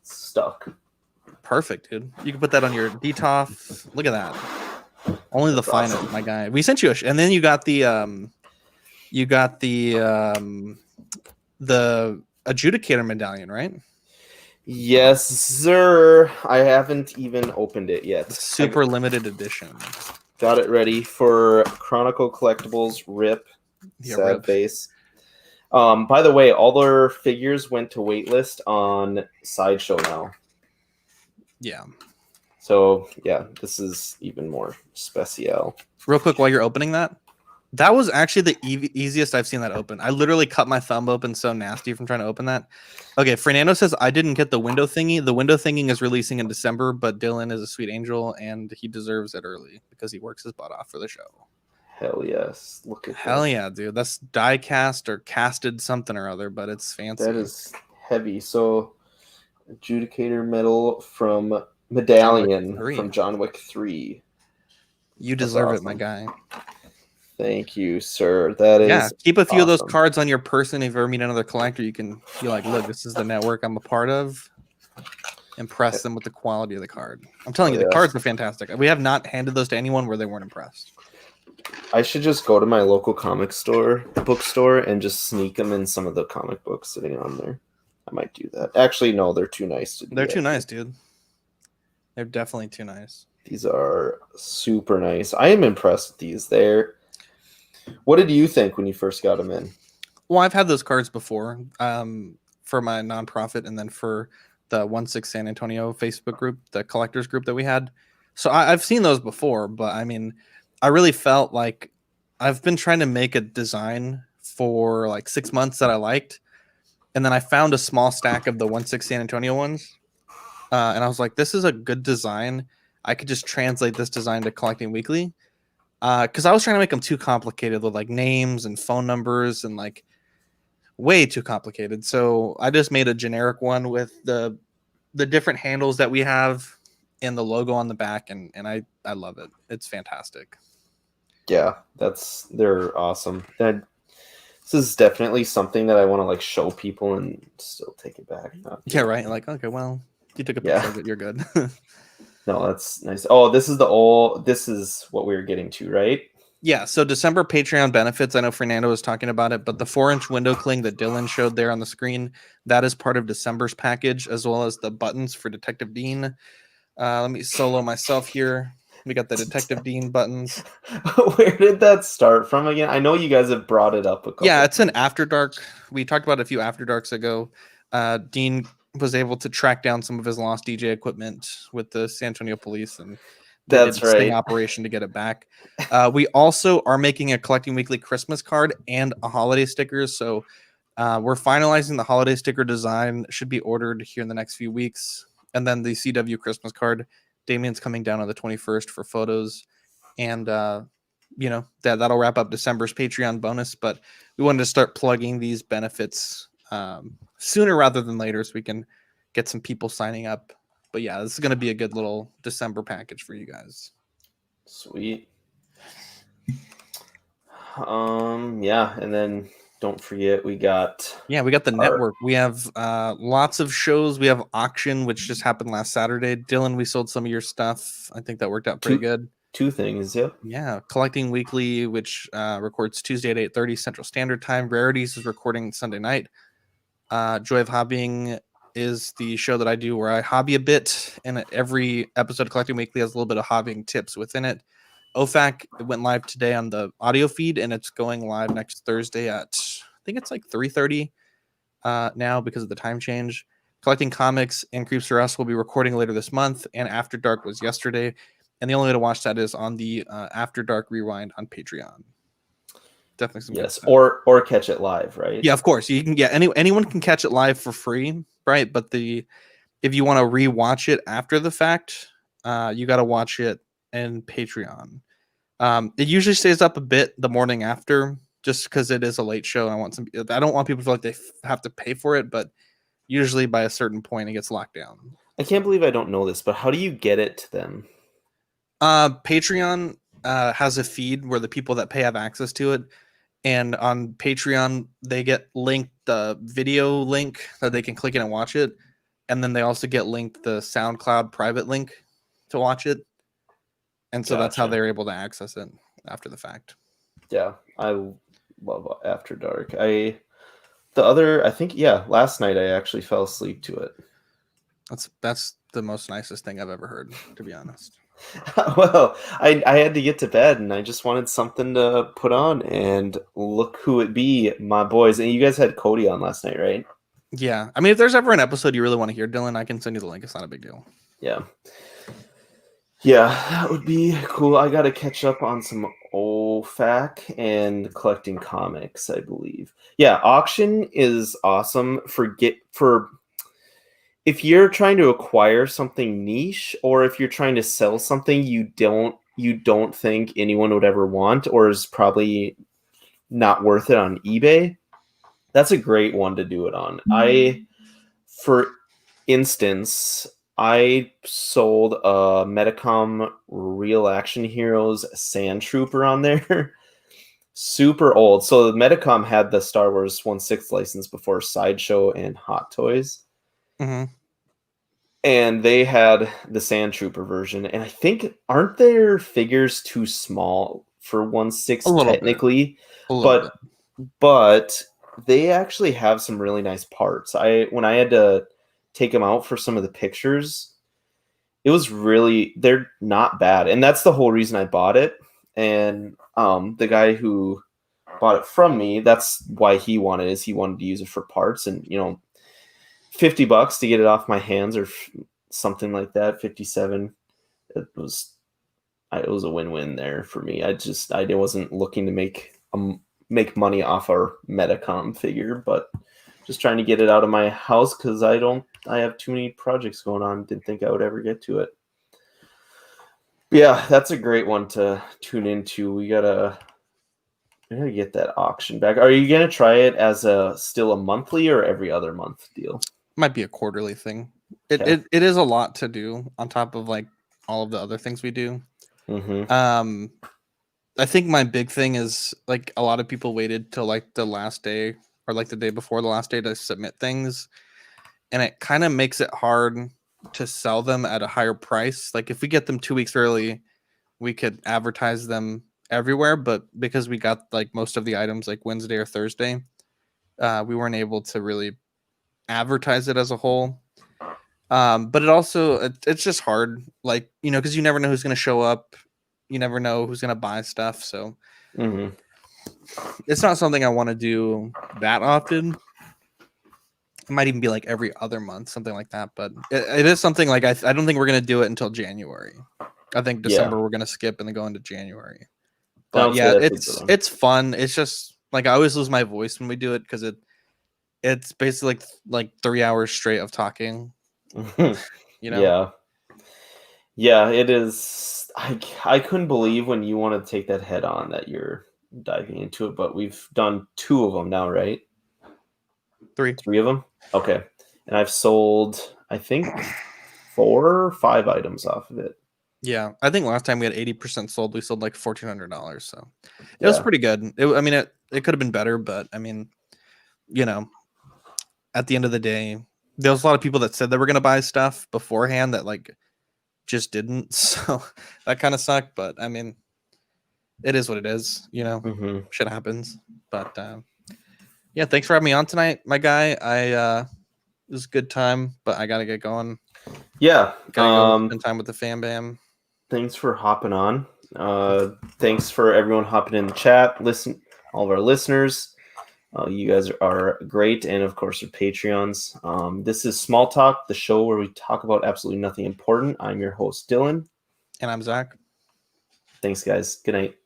Stuck. Perfect, dude. You can put that on your DTOF. Look at that. Only the finest, awesome. My guy. We sent you and then you got the Adjudicator Medallion, right? Yes, sir. I haven't even opened it yet. Super limited edition. Got it ready for Chronicle Collectibles RIP. Yeah, sad RIP. face. By the way, all their figures went to waitlist on Sideshow now. Yeah. So, yeah, this is even more special. Real quick, while you're opening that was actually the easiest I've seen that open. I literally cut my thumb open so nasty from trying to open that. Okay, Fernando says, I didn't get the window thingy. The window thingy is releasing in December, but Dylan is a sweet angel, and he deserves it early because he works his butt off for the show. Hell yes. Look at Hell yeah, dude. That's die cast or casted something or other, but it's fancy. That is heavy. So, Adjudicator medal from Medallion from John Wick 3. You deserve it, my guy. Thank you, sir. That is. Yeah, keep a few of those cards on your person. If you ever meet another collector, you can be like, look, this is the network I'm a part of. Impress them with the quality of the card. I'm telling you, the cards are fantastic. We have not handed those to anyone where they weren't impressed. I should just go to my local bookstore, and just sneak them in some of the comic books sitting on there. I might do that. Actually, no, they're too nice to do. They're too nice, dude. They're definitely too nice. These are super nice. I am impressed with these. What did you think when you first got them in? Well, I've had those cards before for my nonprofit and then for the 16 San Antonio Facebook group, the collectors group that we had. So I've seen those before, but I mean, I really felt like I've been trying to make a design for like 6 months that I liked. And then I found a small stack of the 16 San Antonio ones. And I was like, this is a good design. I could just translate this design to Collecting Weekly. Because I was trying to make them too complicated with like names and phone numbers and like way too complicated. So I just made a generic one with the different handles that we have and the logo on the back, and I love it. It's fantastic. Yeah, they're awesome. This is definitely something that I want to like show people and still take it back. Yeah, right. Like, okay, well, you took a picture of it, you're good. No, that's nice. Oh, this is what we were getting to, right? Yeah, so December Patreon benefits. I know Fernando was talking about it, but the 4-inch window cling that Dylan showed there on the screen, that is part of December's package, as well as the buttons for Detective Dean. Let me solo myself here. We got the Detective Dean buttons. Where did that start from again? I know you guys have brought it up a couple. Yeah, it's an After Dark. We talked about it a few After Darks ago. Dean was able to track down some of his lost DJ equipment with the San Antonio police, and they did That's a sting right. operation to get it back. We also are making a Collecting Weekly Christmas card and a holiday stickers. So we're finalizing the holiday sticker design. Should be ordered here in the next few weeks. And then the CW Christmas card. Damien's coming down on the 21st for photos. And, that'll wrap up December's Patreon bonus. But we wanted to start plugging these benefits sooner rather than later so we can get some people signing up. But yeah, this is going to be a good little December package for you guys. Sweet. Yeah, and then don't forget we got the network. We have lots of shows. We have auction, which just happened last Saturday. Dylan, we sold some of your stuff. I think that worked out pretty good. Two things, yep. Yeah, Collecting Weekly, which records Tuesday at 8:30 Central Standard Time. Rarities is recording Sunday night. Joy of Hobbying is the show that I do where I hobby a bit, and every episode of Collecting Weekly has a little bit of hobbying tips within it. OFAC went live today on the audio feed, and it's going live next Thursday at, I think it's like 3:30 now because of the time change. Collecting Comics and Creeps for Us will be recording later this month, and After Dark was yesterday. And the only way to watch that is on the After Dark Rewind on Patreon. Definitely some good stuff. Or catch it live, right? Yeah, of course. You can anyone can catch it live for free, right? But if you want to rewatch it after the fact, you got to watch it in Patreon. It usually stays up a bit the morning after, just because it is a late show. I don't want people to feel like they have to pay for it, but usually by a certain point it gets locked down. I can't believe I don't know this, but how do you get it to them? Patreon has a feed where the people that pay have access to it. And on Patreon, they get linked the video link that they can click in and watch it. And then they also get linked the SoundCloud private link to watch it. And so that's how they're able to access it after the fact. Yeah, I love After Dark. I think, last night I actually fell asleep to it. That's the most nicest thing I've ever heard, to be honest. Well, I had to get to bed and I just wanted something to put on, and look who it be, my boys. And you guys had Cody on last night, right? Yeah. I mean, if there's ever an episode you really want to hear, Dylan, I can send you the link. It's not a big deal. Yeah. Yeah, that would be cool. I got to catch up on some OFAC and Collecting Comics, I believe. Yeah, auction is awesome for if you're trying to acquire something niche, or if you're trying to sell something you don't think anyone would ever want, or is probably not worth it on eBay. That's a great one to do it on. For instance, I sold a Medicom Real Action Heroes Sand Trooper on there. Super old. So the Medicom had the Star Wars 1/6 license before Sideshow and Hot Toys. Mm-hmm. And they had the Sand Trooper version. And I think, aren't their figures too small for 1/6 technically? But they actually have some really nice parts. When I had to take them out for some of the pictures, they're not bad. And that's the whole reason I bought it. And the guy who bought it from me, that's why he wanted to use it for parts. And, $50 to get it off my hands or something like that, 57. It was a win-win there for me. I wasn't looking to make money off our Medicom figure, but just trying to get it out of my house because I have too many projects going on. Didn't think I would ever get to it. But yeah, that's a great one to tune into. We gotta get that auction back. Are you gonna try it as still a monthly or every other month deal? Might be a quarterly thing. It is a lot to do on top of like all of the other things we do. Mm-hmm. I think my big thing is like a lot of people waited till like the last day or like the day before the last day to submit things, and it kind of makes it hard to sell them at a higher price. Like if we get them 2 weeks early, we could advertise them everywhere, but because we got like most of the items like Wednesday or Thursday, we weren't able to really advertise it as a whole. But it's just hard, like, you know, because you never know who's going to show up, you never know who's going to buy stuff, so Mm-hmm. it's not something I want to do that often. It might even be like every other month, something like that, but it is something like I don't think we're going to do it until January. I think December Yeah. we're going to skip and then go into January. I But would say yeah, that's a good one. it's fun. It's just like I always lose my voice when we do it because it's basically like 3 hours straight of talking, you know. Yeah. Yeah, it is. I couldn't believe when you want to take that head on that you're diving into it, but we've done 2 of them now, right? 3. 3 of them? Okay. And I've sold, I think, 4 or 5 items off of it. Yeah, I think last time we had 80% sold. We sold like $1,400, so it was Yeah. pretty good. I mean, it could have been better, but I mean, you know, at the end of the day, there was a lot of people that said they were going to buy stuff beforehand that like just didn't. So that kind of sucked. But I mean, it is what it is. You know, Mm-hmm. shit happens. But yeah, thanks for having me on tonight, my guy. It was a good time, but I gotta get going. Yeah. Gotta go spend time with the fam bam. Thanks for hopping on. Thanks for everyone hopping in the chat. Listen, all of our listeners. You guys are great, and of course, our Patreons. This is Small Talk, the show where we talk about absolutely nothing important. I'm your host, Dylan. And I'm Zach. Thanks, guys. Good night.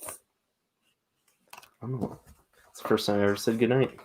I don't know. It's the first time I ever said good night.